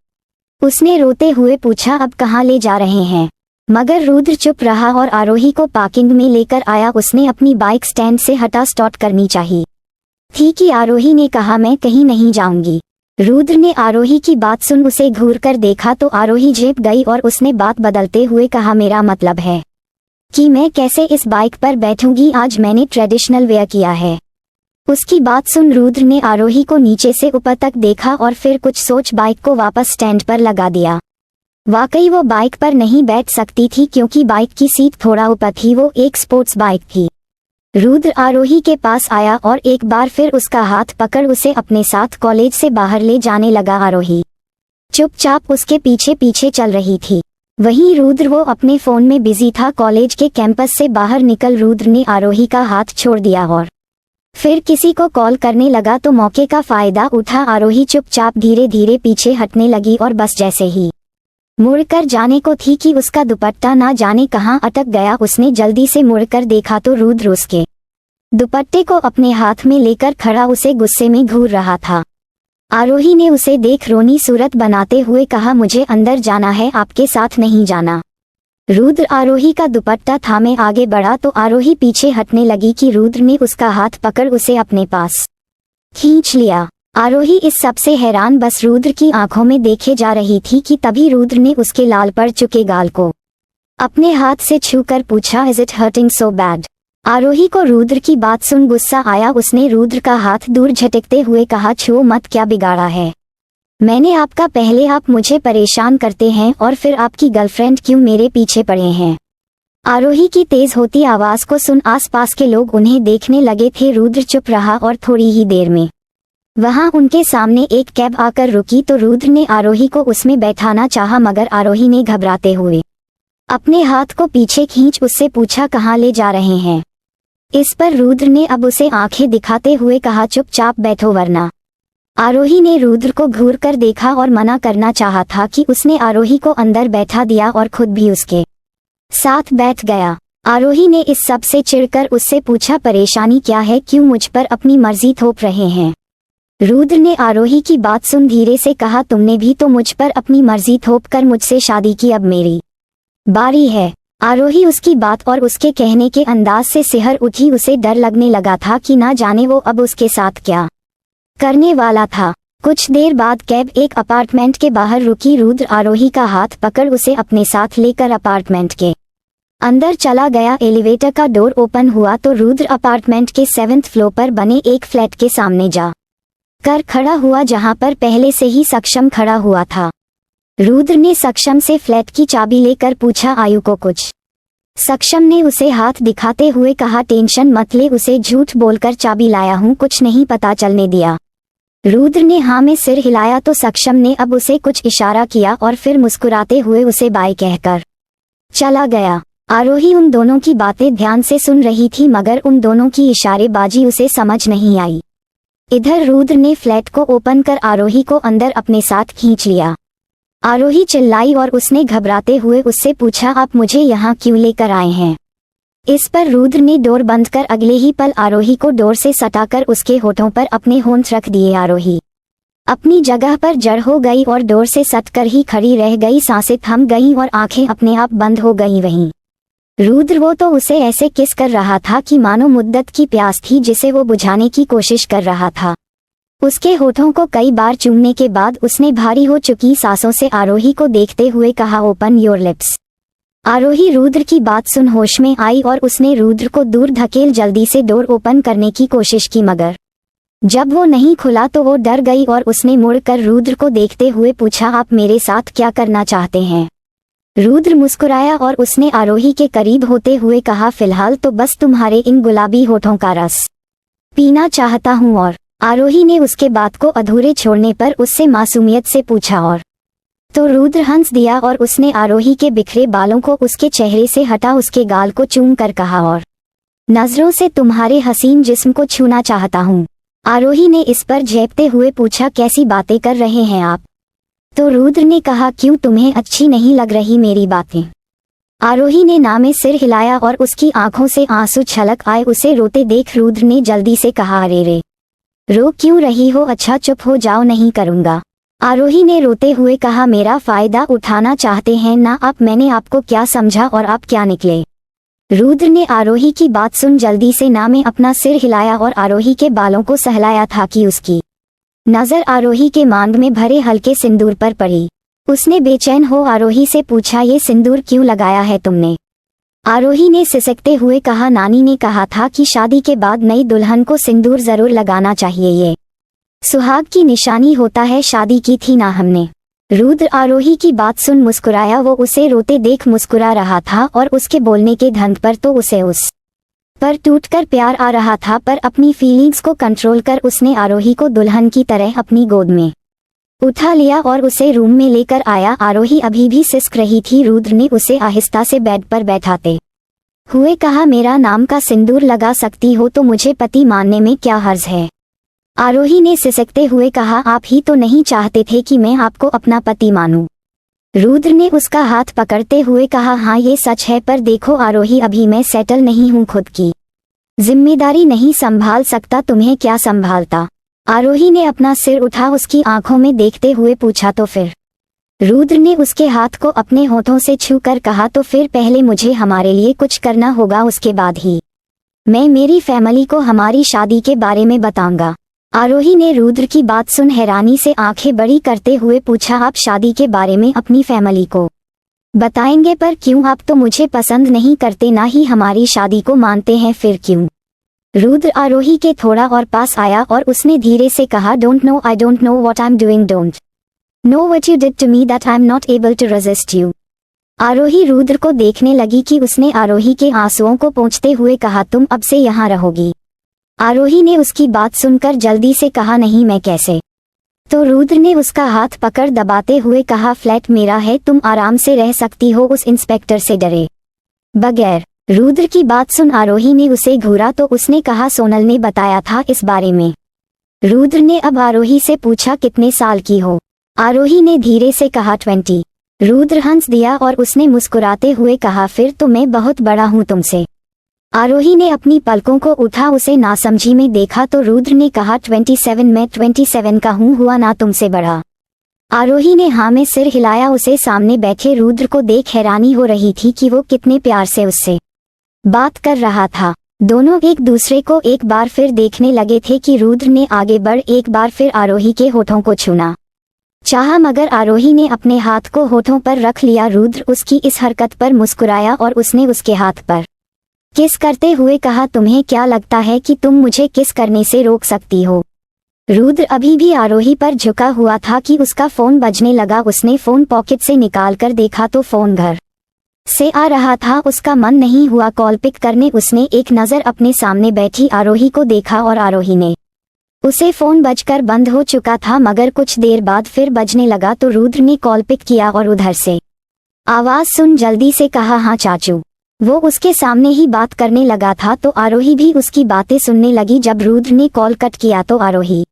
उसने रोते हुए पूछा अब कहाँ ले जा रहे हैं, मगर रुद्र चुप रहा और आरोही को पार्किंग में लेकर आया। उसने अपनी बाइक स्टैंड से हटा स्टार्ट करनी चाहिए थी कि आरोही ने कहा मैं कहीं नहीं जाऊंगी। रुद्र ने आरोही की बात सुन उसे घूर कर देखा तो आरोही झेप गई और उसने बात बदलते हुए कहा मेरा मतलब है कि मैं कैसे इस बाइक पर बैठूंगी, आज मैंने ट्रेडिशनल वेयर किया है। उसकी बात सुन रुद्र ने आरोही को नीचे से ऊपर तक देखा और फिर कुछ सोच बाइक को वापस स्टैंड पर लगा दिया। वाकई वो बाइक पर नहीं बैठ सकती थी क्योंकि बाइक की सीट थोड़ा ऊपर थी, वो एक स्पोर्ट्स बाइक थी। रुद्र आरोही के पास आया और एक बार फिर उसका हाथ पकड़ उसे अपने साथ कॉलेज से बाहर ले जाने लगा। आरोही चुपचाप उसके पीछे पीछे चल रही थी। वहीं रुद्र वो अपने फोन में बिजी था। कॉलेज के कैंपस से बाहर निकल रुद्र ने आरोही का हाथ छोड़ दिया और फिर किसी को कॉल करने लगा तो मौके का फायदा उठा आरोही चुपचाप धीरे धीरे पीछे हटने लगी और बस जैसे ही मुड़कर जाने को थी कि उसका दुपट्टा ना जाने कहां अटक गया। उसने जल्दी से मुड़कर देखा तो रुद्र उसके दुपट्टे को अपने हाथ में लेकर खड़ा उसे गुस्से में घूर रहा था। आरोही ने उसे देख रोनी सूरत बनाते हुए कहा मुझे अंदर जाना है, आपके साथ नहीं जाना। रुद्र आरोही का दुपट्टा थामे आगे बढ़ा तो आरोही पीछे हटने लगी कि रुद्र ने उसका हाथ पकड़ उसे अपने पास खींच लिया। आरोही इस सबसे हैरान बस रुद्र की आंखों में देखे जा रही थी कि तभी रुद्र ने उसके लाल पड़ चुके गाल को अपने हाथ से छूकर पूछा is it hurting so bad. Aarohi को रुद्र की बात सुन गुस्सा आया। उसने रुद्र का हाथ दूर झटकते हुए कहा छुओ मत, क्या बिगाड़ा है मैंने आपका, पहले आप मुझे परेशान करते हैं और फिर आपकी गर्लफ्रेंड क्यों मेरे पीछे पड़े हैं। आरोही की तेज होती आवाज को सुन आसपास के लोग उन्हें देखने लगे थे। रुद्र चुप रहा और थोड़ी ही देर में वहां उनके सामने एक कैब आकर रुकी तो रुद्र ने आरोही को उसमें बैठाना चाहा मगर आरोही ने घबराते हुए अपने हाथ को पीछे खींच उससे पूछा कहाँ ले जा रहे हैं। इस पर रुद्र ने अब उसे आंखें दिखाते हुए कहा चुपचाप बैठो वरना। आरोही ने रुद्र को घूर कर देखा और मना करना चाहा था कि उसने आरोही को अंदर बैठा दिया और खुद भी उसके साथ बैठ गया। आरोही ने इस सब से चिढ़कर उससे पूछा, परेशानी क्या है, क्यों मुझ पर अपनी मर्जी थोप रहे हैं। रुद्र ने आरोही की बात सुन धीरे से कहा, तुमने भी तो मुझ पर अपनी मर्जी थोप कर मुझसे शादी की, अब मेरी बारी है। आरोही उसकी बात और उसके कहने के अंदाज से सिहर उठी। उसे डर लगने लगा था कि ना जाने वो अब उसके साथ क्या करने वाला था। कुछ देर बाद कैब एक अपार्टमेंट के बाहर रुकी। रुद्र आरोही का हाथ पकड़ उसे अपने साथ लेकर अपार्टमेंट के अंदर चला गया। एलिवेटर का डोर ओपन हुआ तो रुद्र अपार्टमेंट के 7th फ्लोर पर बने एक फ्लैट के सामने जा कर खड़ा हुआ, जहां पर पहले से ही सक्षम खड़ा हुआ था। रुद्र ने सक्षम से फ्लैट की चाबी लेकर पूछा, आयु को कुछ? सक्षम ने उसे हाथ दिखाते हुए कहा, टेंशन मत ले, उसे झूठ बोलकर चाबी लाया हूं, कुछ नहीं पता चलने दिया। रुद्र ने हाँ में सिर हिलाया तो सक्षम ने अब उसे कुछ इशारा किया और फिर मुस्कुराते हुए उसे बाय कहकर चला गया। आरोही उन दोनों की बातें ध्यान से सुन रही थी, मगर उन दोनों की इशारेबाजी उसे समझ नहीं आई। इधर रुद्र ने फ्लैट को ओपन कर आरोही को अंदर अपने साथ खींच लिया। आरोही चिल्लाई और उसने घबराते हुए उससे पूछा, आप मुझे यहाँ क्यों लेकर आए हैं? इस पर रुद्र ने डोर बंद कर अगले ही पल आरोही को डोर से सटाकर उसके होठों पर अपने होंठ रख दिए। आरोही अपनी जगह पर जड़ हो गई और डोर से सटकर ही खड़ी रह गई। सांसें थम गईं और आंखें अपने आप बंद हो गईं। वहीं रुद्र, वो तो उसे ऐसे किस कर रहा था कि मानो मुद्दत की प्यास थी जिसे वो बुझाने की कोशिश कर रहा था। उसके होठों को कई बार चूमने के बाद उसने भारी हो चुकी सांसों से आरोही को देखते हुए कहा, ओपन योर लिप्स। आरोही रुद्र की बात सुन होश में आई और उसने रुद्र को दूर धकेल जल्दी से डोर ओपन करने की कोशिश की, मगर जब वो नहीं खुला तो वो डर गई और उसने मुड़कर रुद्र को देखते हुए पूछा, आप मेरे साथ क्या करना चाहते हैं? रुद्र मुस्कुराया और उसने आरोही के करीब होते हुए कहा, फिलहाल तो बस तुम्हारे इन गुलाबी होठों का रस पीना चाहता हूँ। और आरोही ने उसके बात को अधूरे छोड़ने पर उससे मासूमियत से पूछा, और तो रुद्र हंस दिया और उसने आरोही के बिखरे बालों को उसके चेहरे से हटा उसके गाल को चूम कर कहा, और नजरों से तुम्हारे हसीन जिस्म को छूना चाहता हूँ। आरोही ने इस पर झेपते हुए पूछा, कैसी बातें कर रहे हैं आप? तो रुद्र ने कहा, क्यों तुम्हें अच्छी नहीं लग रही मेरी बातें? आरोही ने ना में सिर हिलाया और उसकी आंखों से आंसू छलक आए। उसे रोते देख रुद्र ने जल्दी से कहा, अरे रे, रो क्यों रही हो? अच्छा चुप हो जाओ, नहीं करूँगा। आरोही ने रोते हुए कहा, मेरा फायदा उठाना चाहते हैं ना आप? मैंने आपको क्या समझा और आप क्या निकले? रुद्र ने आरोही की बात सुन जल्दी से ना में अपना सिर हिलाया और आरोही के बालों को सहलाया था कि उसकी नजर आरोही के मांग में भरे हल्के सिंदूर पर पड़ी। उसने बेचैन हो आरोही से पूछा, ये सिंदूर क्यों लगाया है तुमने? आरोही ने सिसकते हुए कहा, नानी ने कहा था कि शादी के बाद नई दुल्हन को सिंदूर जरूर लगाना चाहिए, ये सुहाग की निशानी होता है, शादी की थी ना हमने। रुद्र आरोही की बात सुन मुस्कुराया। वो उसे रोते देख मुस्कुरा रहा था और उसके बोलने के ढंग पर तो उसे उस पर टूटकर प्यार आ रहा था, पर अपनी फीलिंग्स को कंट्रोल कर उसने आरोही को दुल्हन की तरह अपनी गोद में उठा लिया और उसे रूम में लेकर आया। आरोही अभी भी सिसक रही थी। रुद्र ने उसे आहिस्ता से बेड पर बैठाते हुए कहा, मेरा नाम का सिंदूर लगा सकती हो तो मुझे पति मानने में क्या हर्ज है? आरोही ने सिसकते हुए कहा, आप ही तो नहीं चाहते थे कि मैं आपको अपना पति मानूं। रुद्र ने उसका हाथ पकड़ते हुए कहा, हाँ ये सच है, पर देखो आरोही, अभी मैं सेटल नहीं हूँ, खुद की जिम्मेदारी नहीं संभाल सकता, तुम्हें क्या संभालता? आरोही ने अपना सिर उठा उसकी आंखों में देखते हुए पूछा, तो फिर? रुद्र ने उसके हाथ को अपने होठों से छू कर कहा, तो फिर पहले मुझे हमारे लिए कुछ करना होगा, उसके बाद ही मैं मेरी फैमिली को हमारी शादी के बारे में बताऊंगा। आरोही ने रुद्र की बात सुन हैरानी से आंखें बड़ी करते हुए पूछा, आप शादी के बारे में अपनी फैमिली को बताएंगे? पर क्यों? आप तो मुझे पसंद नहीं करते, ना ही हमारी शादी को मानते हैं, फिर क्यों? रुद्र आरोही के थोड़ा और पास आया और उसने धीरे से कहा, don't know, I don't know what I am doing, don't know what you did to me that I am not able to resist you. Aarohi Rudra को देखने लगी कि उसने आरोही के आंसुओं को पोंछते हुए कहा, तुम अब से यहाँ रहोगी? आरोही ने उसकी बात सुनकर जल्दी से कहा, नहीं, मैं कैसे? तो रुद्र ने उसका हाथ पकड़ दबाते हुए कहा, फ्लैट मेरा है, तुम आराम से रह सकती हो, उस इंस्पेक्टर से डरे बगैर। रुद्र की बात सुन आरोही ने उसे घूरा तो उसने कहा, सोनल ने बताया था इस बारे में। रुद्र ने अब आरोही से पूछा कितने साल की हो। आरोही ने धीरे से कहा 20। रुद्र हंस दिया और उसने मुस्कुराते हुए कहा फिर तो मैं बहुत बड़ा हूँ तुमसे। आरोही ने अपनी पलकों को उठा उसे नासमझी में देखा तो रुद्र ने कहा 27 मैं 27 का हूँ, हुआ ना तुमसे बड़ा। आरोही ने हाँ में सिर हिलाया। उसे सामने बैठे रुद्र को देख हैरानी हो रही थी कि वो कितने प्यार से उससे बात कर रहा था। दोनों एक दूसरे को एक बार फिर देखने लगे थे कि रुद्र ने आगे बढ़ एक बार फिर आरोही के होठों को छूना चाहा, मगर आरोही ने अपने हाथ को होठों पर रख लिया। रुद्र उसकी इस हरकत पर मुस्कुराया और उसने उसके हाथ पर किस करते हुए कहा तुम्हें क्या लगता है कि तुम मुझे किस करने से रोक सकती हो। रुद्र अभी भी आरोही पर झुका हुआ था कि उसका फोन बजने लगा। उसने फोन पॉकेट से निकाल कर देखा तो फोन घर से आ रहा था। उसका मन नहीं हुआ कॉल पिक करने। उसने एक नज़र अपने सामने बैठी आरोही को देखा और आरोही ने उसे फोन बजकर बंद हो चुका था, मगर कुछ देर बाद फिर बजने लगा तो रुद्र ने कॉल पिक किया और उधर से आवाज सुन जल्दी से कहा हाँ चाचू। वो उसके सामने ही बात करने लगा था तो आरोही भी उसकी बातें सुनने लगी। जब रुद्र ने कॉल कट किया तो आरोही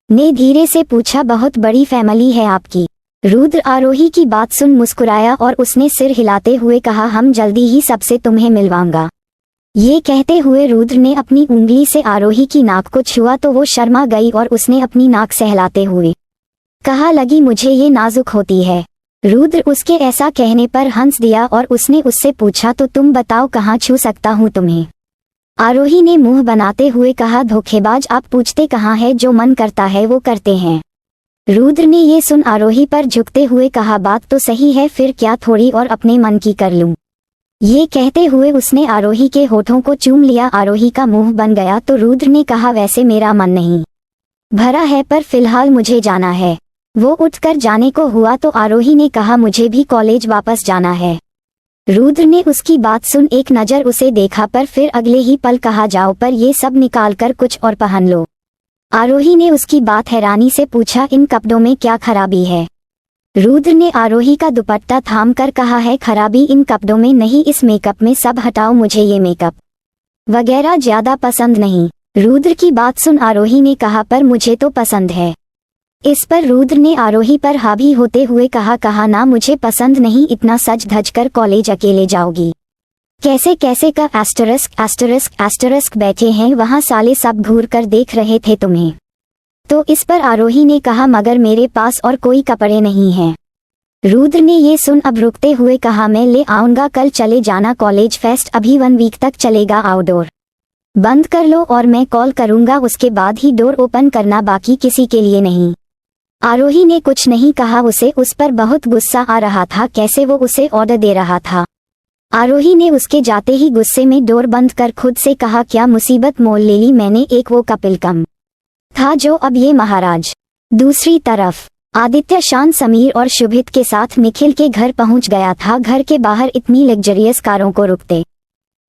ने धीरे से पूछा बहुत बड़ी फैमिली है आपकी। रुद्र आरोही की बात सुन मुस्कुराया और उसने सिर हिलाते हुए कहा हम जल्दी ही सबसे तुम्हें मिलवाऊंगा। ये कहते हुए रुद्र ने अपनी उंगली से आरोही की नाक को छुआ तो वो शर्मा गई और उसने अपनी नाक सहलाते हुए कहा लगी मुझे ये नाजुक होती है। रुद्र उसके ऐसा कहने पर हंस दिया और उसने उससे पूछा तो तुम बताओ कहाँ छू सकता हूँ तुम्हें। आरोही ने मुंह बनाते हुए कहा धोखेबाज, आप पूछते कहाँ है, जो मन करता है वो करते हैं। रुद्र ने ये सुन आरोही पर झुकते हुए कहा बात तो सही है, फिर क्या थोड़ी और अपने मन की कर लूं। ये कहते हुए उसने आरोही के होठों को चूम लिया। आरोही का मुंह बन गया तो रुद्र ने कहा वैसे मेरा मन नहीं भरा है, पर फिलहाल मुझे जाना है। वो उठकर जाने को हुआ तो आरोही ने कहा मुझे भी कॉलेज वापस जाना है। रुद्र ने उसकी बात सुन एक नज़र उसे देखा पर फिर अगले ही पल कहा जाओ पर ये सब निकाल कर कुछ और पहन लो। आरोही ने उसकी बात हैरानी से पूछा इन कपड़ों में क्या खराबी है। रुद्र ने आरोही का दुपट्टा थाम कर कहा है खराबी इन कपड़ों में नहीं, इस मेकअप में सब हटाओ, मुझे ये मेकअप वगैरह ज्यादा पसंद नहीं। रुद्र की बात सुन आरोही ने कहा पर मुझे तो पसंद है। इस पर रुद्र ने आरोही पर हावी होते हुए कहा ना मुझे पसंद नहीं, इतना सज धज कर कॉलेज अकेले जाओगी कैसे कैसे का एस्टरिस्क एस्टरिस्क एस्टरिस्क बैठे हैं वहाँ साले सब घूर कर देख रहे थे तुम्हें। तो इस पर आरोही ने कहा मगर मेरे पास और कोई कपड़े नहीं हैं। रुद्र ने ये सुन अब रुकते हुए कहा मैं ले आऊंगा, कल चले जाना कॉलेज फेस्ट अभी 1 वीक तक चलेगा, आउटडोर बंद कर लो और मैं कॉल करूंगा उसके बाद ही डोर ओपन करना, बाकी किसी के लिए नहीं। आरोही ने कुछ नहीं कहा, उसे उस पर बहुत गुस्सा आ रहा था, कैसे वो उसे ऑर्डर दे रहा था। आरोही ने उसके जाते ही गुस्से में डोर बंद कर खुद से कहा क्या मुसीबत मोल ले ली मैंने, एक वो कपिल कम था जो अब ये महाराज। दूसरी तरफ आदित्य शान समीर और शुभित के साथ निखिल के घर पहुंच गया था। घर के बाहर इतनी लग्जरियस कारों को रुकते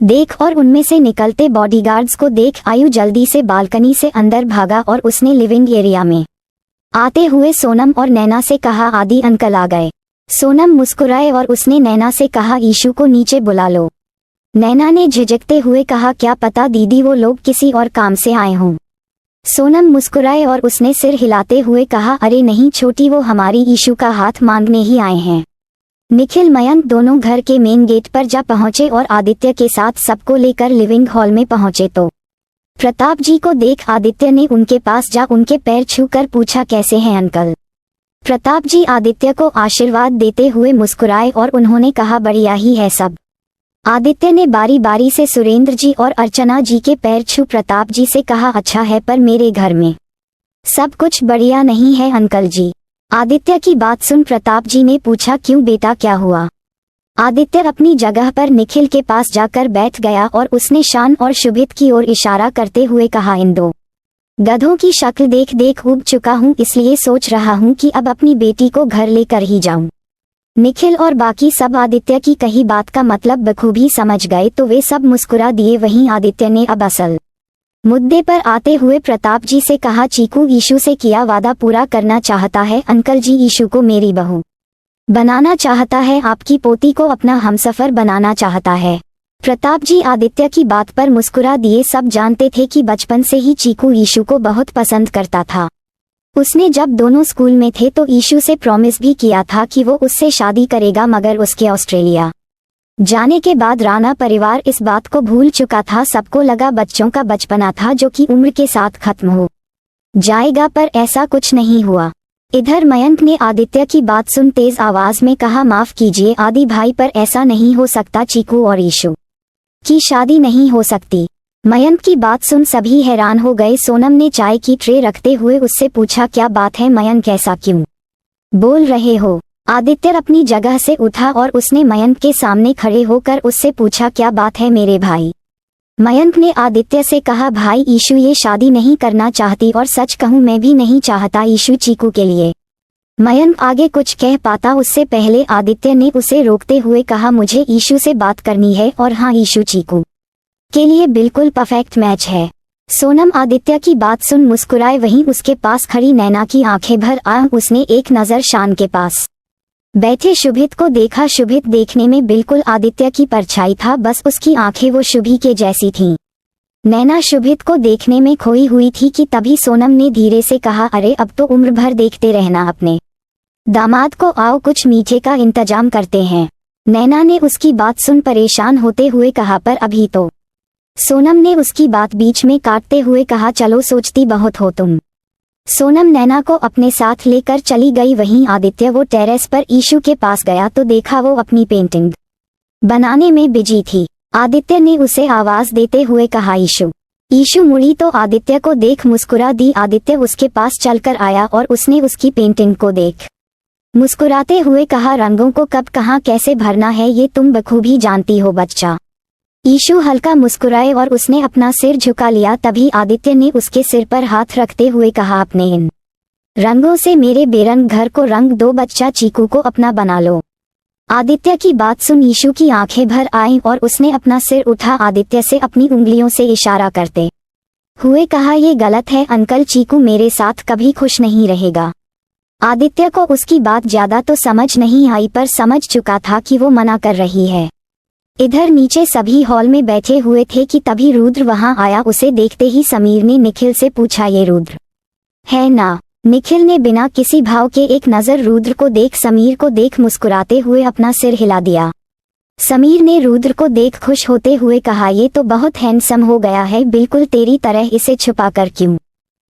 देख और उनमें से निकलते बॉडीगार्ड्स को देख आयु जल्दी से बालकनी से अंदर भागा और उसने लिविंग एरिया में आते हुए सोनम और नैना से कहा आदि अंकल आ गए। सोनम मुस्कुराए और उसने नैना से कहा ईशू को नीचे बुला लो। नैना ने झिझकते हुए कहा क्या पता दीदी वो लोग किसी और काम से आए हों। सोनम मुस्कुराए और उसने सिर हिलाते हुए कहा अरे नहीं छोटी, वो हमारी ईशू का हाथ मांगने ही आए हैं। निखिल मयंक दोनों घर के मेन गेट पर जा पहुंचे और आदित्य के साथ सबको लेकर लिविंग हॉल में पहुंचे तो प्रताप जी को देख आदित्य ने उनके पास जा उनके पैर छूकर पूछा कैसे हैं अंकल। प्रताप जी आदित्य को आशीर्वाद देते हुए मुस्कुराए और उन्होंने कहा बढ़िया ही है सब। आदित्य ने बारी बारी से सुरेंद्र जी और अर्चना जी के पैर छू प्रताप जी से कहा अच्छा है पर मेरे घर में सब कुछ बढ़िया नहीं है अंकल जी। आदित्य की बात सुन प्रताप जी ने पूछा क्यों बेटा क्या हुआ। आदित्य अपनी जगह पर निखिल के पास जाकर बैठ गया और उसने शान और शुभित की ओर इशारा करते हुए कहा इन दो गधों की शक्ल देख देख ऊब चुका हूँ, इसलिए सोच रहा हूँ कि अब अपनी बेटी को घर लेकर ही जाऊं। निखिल और बाकी सब आदित्य की कही बात का मतलब बखूबी समझ गए तो वे सब मुस्कुरा दिए। वहीं आदित्य ने अब असल मुद्दे पर आते हुए प्रताप जी से कहा चीकू ईशू से किया वादा पूरा करना चाहता है अंकल जी, ईशू को मेरी बहू बनाना चाहता है, आपकी पोती को अपना हमसफर बनाना चाहता है। प्रताप जी आदित्य की बात पर मुस्कुरा दिए। सब जानते थे कि बचपन से ही चीकू ईशू को बहुत पसंद करता था। उसने जब दोनों स्कूल में थे तो ईशू से प्रॉमिस भी किया था कि वो उससे शादी करेगा, मगर उसके ऑस्ट्रेलिया जाने के बाद राणा परिवार इस बात को भूल चुका था। सबको लगा बच्चों का बचपना था जो कि उम्र के साथ खत्म हो जाएगा, पर ऐसा कुछ नहीं हुआ। इधर मयंक ने आदित्य की बात सुन तेज आवाज में कहा, माफ कीजिए आदि भाई, पर ऐसा नहीं हो सकता। चीकू और ईशू की शादी नहीं हो सकती। मयंक की बात सुन सभी हैरान हो गए। सोनम ने चाय की ट्रे रखते हुए उससे पूछा, क्या बात है मयंक, ऐसा क्यों बोल रहे हो? आदित्य अपनी जगह से उठा और उसने मयंक के सामने खड़े होकर उससे पूछा, क्या बात है मेरे भाई? मयंक ने आदित्य से कहा, भाई ईशू ये शादी नहीं करना चाहती, और सच कहूँ मैं भी नहीं चाहता ईशू चीकू के लिए। मयंक आगे कुछ कह पाता उससे पहले आदित्य ने उसे रोकते हुए कहा, मुझे ईशू से बात करनी है, और हाँ ईशू चीकू के लिए बिल्कुल परफेक्ट मैच है। सोनम आदित्य की बात सुन मुस्कुराए। वहीं उसके पास खड़ी नैना की आंखें भर आ। उसने एक नजर शान के पास बैठे शुभित को देखा। शुभित देखने में बिल्कुल आदित्य की परछाई था, बस उसकी आंखें वो शुभी के जैसी थीं। नैना शुभित को देखने में खोई हुई थी कि तभी सोनम ने धीरे से कहा, अरे अब तो उम्र भर देखते रहना अपने दामाद को, आओ कुछ मीठे का इंतजाम करते हैं। नैना ने उसकी बात सुन परेशान होते हुए कहा, पर अभी तो। सोनम ने उसकी बात बीच में काटते हुए कहा, चलो सोचती बहुत हो तुम। सोनम नैना को अपने साथ लेकर चली गई। वहीं आदित्य वो टेरेस पर ईशू के पास गया तो देखा वो अपनी पेंटिंग बनाने में बिजी थी। आदित्य ने उसे आवाज देते हुए कहा, ईशू। ईशू मुड़ी तो आदित्य को देख मुस्कुरा दी। आदित्य उसके पास चलकर आया और उसने उसकी पेंटिंग को देख मुस्कुराते हुए कहा, रंगों को कब कहाँ कैसे भरना है ये तुम बखूबी जानती हो बच्चा। ईशू हल्का मुस्कुराए और उसने अपना सिर झुका लिया। तभी आदित्य ने उसके सिर पर हाथ रखते हुए कहा, अपने इन रंगों से मेरे बेरंग घर को रंग दो बच्चा, चीकू को अपना बना लो। आदित्य की बात सुन ईशू की आंखें भर आईं और उसने अपना सिर उठा आदित्य से अपनी उंगलियों से इशारा करते हुए कहा, ये गलत है अंकल, चीकू मेरे साथ कभी खुश नहीं रहेगा। आदित्य को उसकी बात ज्यादा तो समझ नहीं आई, पर समझ चुका था कि वो मना कर रही है। इधर नीचे सभी हॉल में बैठे हुए थे कि तभी रुद्र वहां आया। उसे देखते ही समीर ने निखिल से पूछा, ये रुद्र है ना? निखिल ने बिना किसी भाव के एक नजर रुद्र को देख समीर को देख मुस्कुराते हुए अपना सिर हिला दिया। समीर ने रुद्र को देख खुश होते हुए कहा, ये तो बहुत हैंडसम हो गया है, बिल्कुल तेरी तरह। इसे छुपा कर क्यों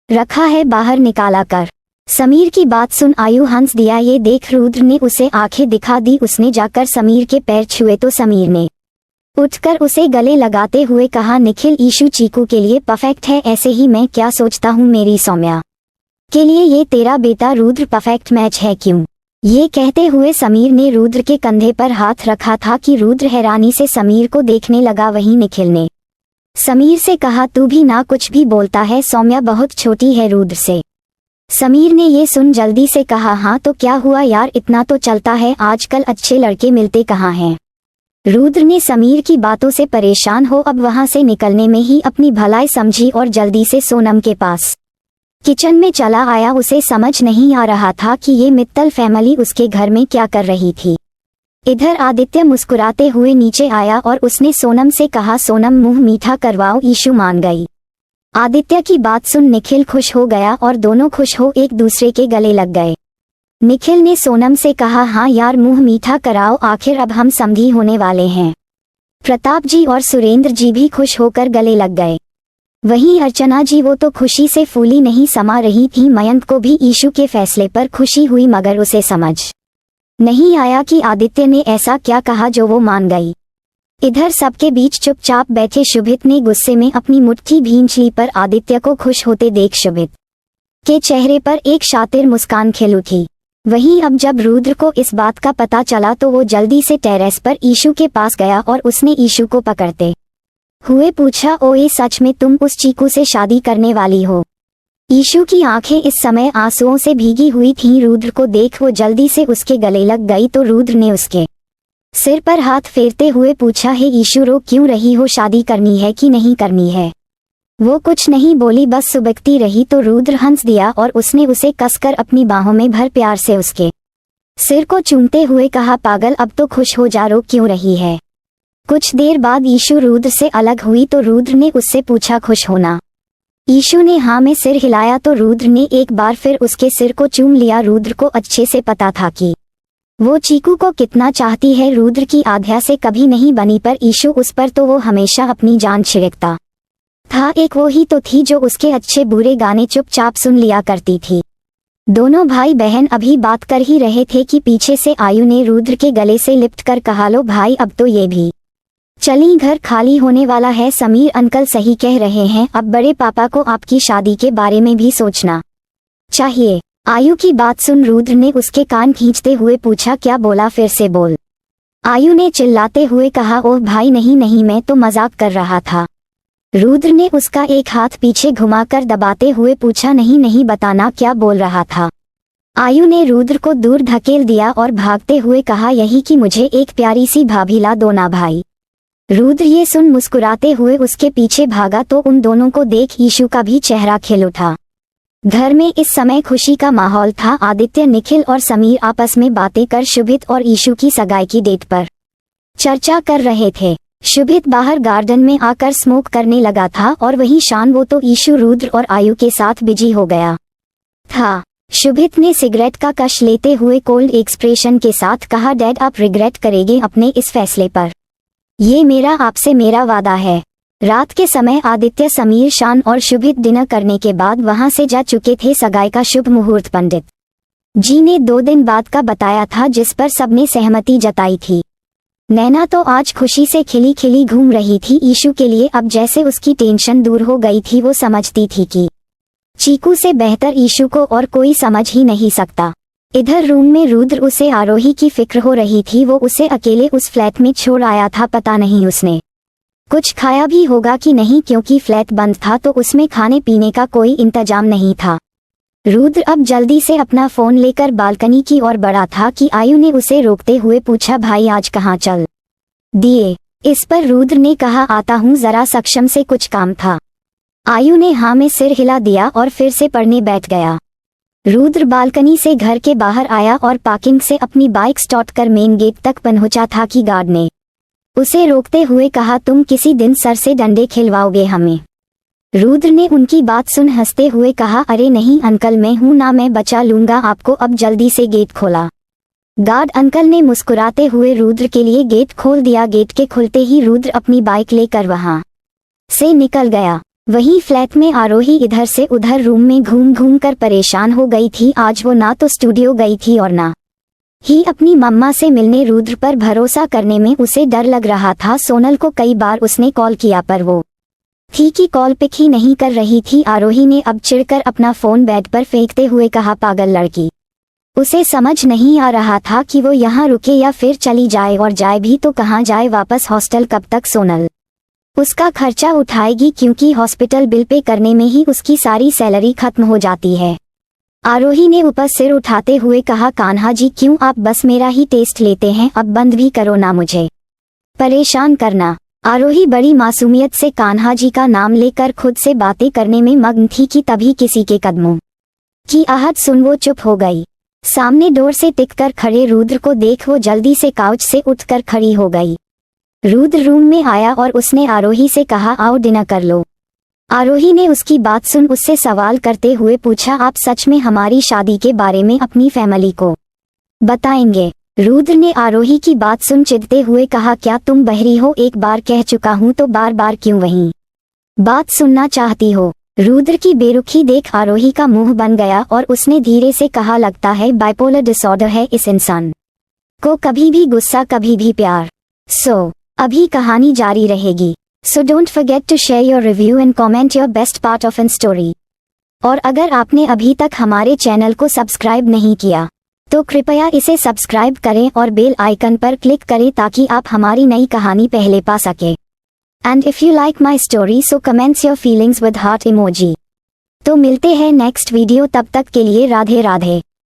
रखा है, बाहर निकाला कर। समीर की बात सुन आयु हंस दिया। ये देख रुद्र ने उसे आंखें दिखा दी। उसने जाकर समीर के पैर छुए तो समीर ने उठकर उसे गले लगाते हुए कहा, निखिल ईशू चीकू के लिए परफेक्ट है, ऐसे ही मैं क्या सोचता हूँ मेरी सौम्या के लिए ये तेरा बेटा रुद्र परफेक्ट मैच है क्यों? ये कहते हुए समीर ने रुद्र के कंधे पर हाथ रखा था कि रुद्र हैरानी से समीर को देखने लगा। वहीं निखिल ने समीर से कहा, तू भी ना कुछ भी बोलता है, सौम्या बहुत छोटी है रुद्र से। समीर ने ये सुन जल्दी से कहा, हाँ तो क्या हुआ यार, इतना तो चलता है, आजकल अच्छे लड़के मिलते कहाँ हैं। रुद्र ने समीर की बातों से परेशान हो अब वहां से निकलने में ही अपनी भलाई समझी और जल्दी से सोनम के पास किचन में चला आया। उसे समझ नहीं आ रहा था कि ये मित्तल फैमिली उसके घर में क्या कर रही थी। इधर आदित्य मुस्कुराते हुए नीचे आया और उसने सोनम से कहा, सोनम मुंह मीठा करवाओ। ईशू मान गई। आदित्य की बात सुन निखिल खुश हो गया और दोनों खुश हो एक दूसरे के गले लग गए। निखिल ने सोनम से कहा, हाँ यार मुंह मीठा कराओ, आखिर अब हम समधी होने वाले हैं। प्रताप जी और सुरेंद्र जी भी खुश होकर गले लग गए। वहीं अर्चना जी वो तो खुशी से फूली नहीं समा रही थी। मयंक को भी ईशू के फैसले पर खुशी हुई, मगर उसे समझ नहीं आया कि आदित्य ने ऐसा क्या कहा जो वो मान गई। इधर सबके बीच चुपचाप बैठे शुभित ने गुस्से में अपनी मुट्ठी भींच ली, पर आदित्य को खुश होते देख शुभित के चेहरे पर एक शातिर मुस्कान खिल उठी। वहीं अब जब रुद्र को इस बात का पता चला तो वो जल्दी से टेरेस पर ईशू के पास गया और उसने ईशू को पकड़ते हुए पूछा, ओए सच में तुम उस चीकू से शादी करने वाली हो? ईशू की आंखें इस समय आंसुओं से भीगी हुई थीं। रुद्र को देख वो जल्दी से उसके गले लग गई तो रुद्र ने उसके सिर पर हाथ फेरते हुए पूछा, हे ईशू रो क्यों रही हो, शादी करनी है कि नहीं करनी है? वो कुछ नहीं बोली, बस सुबकती रही तो रुद्र हंस दिया और उसने उसे कसकर अपनी बाहों में भर प्यार से उसके सिर को चूमते हुए कहा, पागल अब तो खुश हो जा, रो क्यों रही है? कुछ देर बाद ईशु रुद्र से अलग हुई तो रुद्र ने उससे पूछा खुश होना। ईशु ने हाँ में सिर हिलाया तो रुद्र ने एक बार फिर उसके सिर को चूम लिया। रुद्र को अच्छे से पता था कि वो चीकू को कितना चाहती है। रुद्र की आध्या से कभी नहीं बनी पर ईशु उस पर तो वो हमेशा अपनी जान छिड़कता था। एक वो ही तो थी जो उसके अच्छे बुरे गाने चुपचाप सुन लिया करती थी। दोनों भाई बहन अभी बात कर ही रहे थे कि पीछे से आयु ने रुद्र के गले से लिपट कर कहा, लो भाई अब तो ये भी चली, घर खाली होने वाला है। समीर अंकल सही कह रहे हैं, अब बड़े पापा को आपकी शादी के बारे में भी सोचना चाहिए। आयु की बात सुन रुद्र ने उसके कान खींचते हुए पूछा, क्या बोला, फिर से बोल। आयु ने चिल्लाते हुए कहा, ओह भाई नहीं नहीं, मैं तो मजाक कर रहा था। रुद्र ने उसका एक हाथ पीछे घुमाकर दबाते हुए पूछा, नहीं नहीं बताना क्या बोल रहा था। आयु ने रुद्र को दूर धकेल दिया और भागते हुए कहा, यही कि मुझे एक प्यारी सी भाभी ला दो ना भाई। रुद्र ये सुन मुस्कुराते हुए उसके पीछे भागा तो उन दोनों को देख ईशु का भी चेहरा खिल उठा। घर में इस समय खुशी का माहौल था। आदित्य, निखिल और समीर आपस में बातें कर शुभित और ईशु की सगाई की डेट पर चर्चा कर रहे थे। शुभित बाहर गार्डन में आकर स्मोक करने लगा था और वहीं शान वो तो ईशु, रुद्र और आयु के साथ बिजी हो गया था। शुभित ने सिगरेट का कश लेते हुए कोल्ड एक्सप्रेशन के साथ कहा, डैड आप रिग्रेट करेंगे अपने इस फैसले पर, ये मेरा आपसे मेरा वादा है। रात के समय आदित्य, समीर, शान और शुभित डिनर करने के बाद वहां से जा चुके थे। सगाई का शुभ मुहूर्त पंडित जी ने 2 दिन बाद का बताया था, जिस पर सबने सहमति जताई थी। नैना तो आज खुशी से खिली खिली घूम रही थी। ईशु के लिए अब जैसे उसकी टेंशन दूर हो गई थी। वो समझती थी कि चीकू से बेहतर ईशु को और कोई समझ ही नहीं सकता। इधर रूम में रुद्र, उसे आरोही की फिक्र हो रही थी। वो उसे अकेले उस फ्लैट में छोड़ आया था। पता नहीं उसने कुछ खाया भी होगा कि नहीं, क्योंकि फ्लैट बंद था तो उसमें खाने पीने का कोई इंतजाम नहीं था। रुद्र अब जल्दी से अपना फोन लेकर बालकनी की ओर बढ़ा था कि आयु ने उसे रोकते हुए पूछा, भाई आज कहाँ चल दिए। इस पर रुद्र ने कहा, आता हूँ, जरा सक्षम से कुछ काम था। आयु ने हाँ में सिर हिला दिया और फिर से पढ़ने बैठ गया। रुद्र बालकनी से घर के बाहर आया और पार्किंग से अपनी बाइक स्टार्ट कर मेन गेट तक पहुंचा था कि गार्ड ने उसे रोकते हुए कहा, तुम किसी दिन सर से डंडे खिलवाओगे हमें। रुद्र ने उनकी बात सुन हंसते हुए कहा, अरे नहीं अंकल, मैं हूं ना, मैं बचा लूंगा आपको। अब जल्दी से गेट खोला। गार्ड अंकल ने मुस्कुराते हुए रुद्र के लिए गेट खोल दिया। गेट के खुलते ही रुद्र अपनी बाइक लेकर वहां से निकल गया। वहीं फ्लैट में आरोही इधर से उधर रूम में घूम घूम कर परेशान हो गई थी। आज वो ना तो स्टूडियो गई थी और ना ही अपनी मम्मा से मिलने। रुद्र पर भरोसा करने में उसे डर लग रहा था। सोनल को कई बार उसने कॉल किया पर वो थी कि कॉल पिक ही नहीं कर रही थी। आरोही ने अब चिढ़कर अपना फोन बेड पर फेंकते हुए कहा, पागल लड़की। उसे समझ नहीं आ रहा था कि वो यहाँ रुके या फिर चली जाए, और जाए भी तो कहाँ जाए, वापस हॉस्टल। कब तक सोनल उसका खर्चा उठाएगी, क्योंकि हॉस्पिटल बिल पे करने में ही उसकी सारी सैलरी खत्म हो जाती है। आरोही ने ऊपर सिर उठाते हुए कहा, कान्हा जी क्यों आप बस मेरा ही टेस्ट लेते हैं, अब बंद भी करो ना मुझे परेशान करना। आरोही बड़ी मासूमियत से कान्हा जी का नाम लेकर खुद से बातें करने में मग्न थी कि तभी किसी के कदमों की आहट सुन वो चुप हो गई। सामने डोर से टिककर खड़े रुद्र को देख वो जल्दी से काउच से उठकर खड़ी हो गई। रुद्र रूम में आया और उसने आरोही से कहा, आओ डिनर कर लो। आरोही ने उसकी बात सुन उससे सवाल करते हुए पूछा, आप सच में हमारी शादी के बारे में अपनी फैमिली को बताएंगे? रुद्र ने आरोही की बात सुन चिढ़ते हुए कहा, क्या तुम बहरी हो? एक बार कह चुका हूँ तो बार बार क्यों वही बात सुनना चाहती हो? रुद्र की बेरुखी देख आरोही का मुंह बन गया और उसने धीरे से कहा, लगता है बाइपोलर डिसऑर्डर है इस इंसान को, कभी भी गुस्सा कभी भी प्यार। अभी कहानी जारी रहेगी। So don't forget to share your review and comment your best part of an story. और अगर आपने अभी तक हमारे चैनल को सब्सक्राइब नहीं किया तो कृपया इसे सब्सक्राइब करें और बेल आइकन पर क्लिक करें ताकि आप हमारी नई कहानी पहले पा सके। And if you like my story so comments your feelings with heart emoji. तो मिलते हैं नेक्स्ट वीडियो, तब तक के लिए राधे राधे।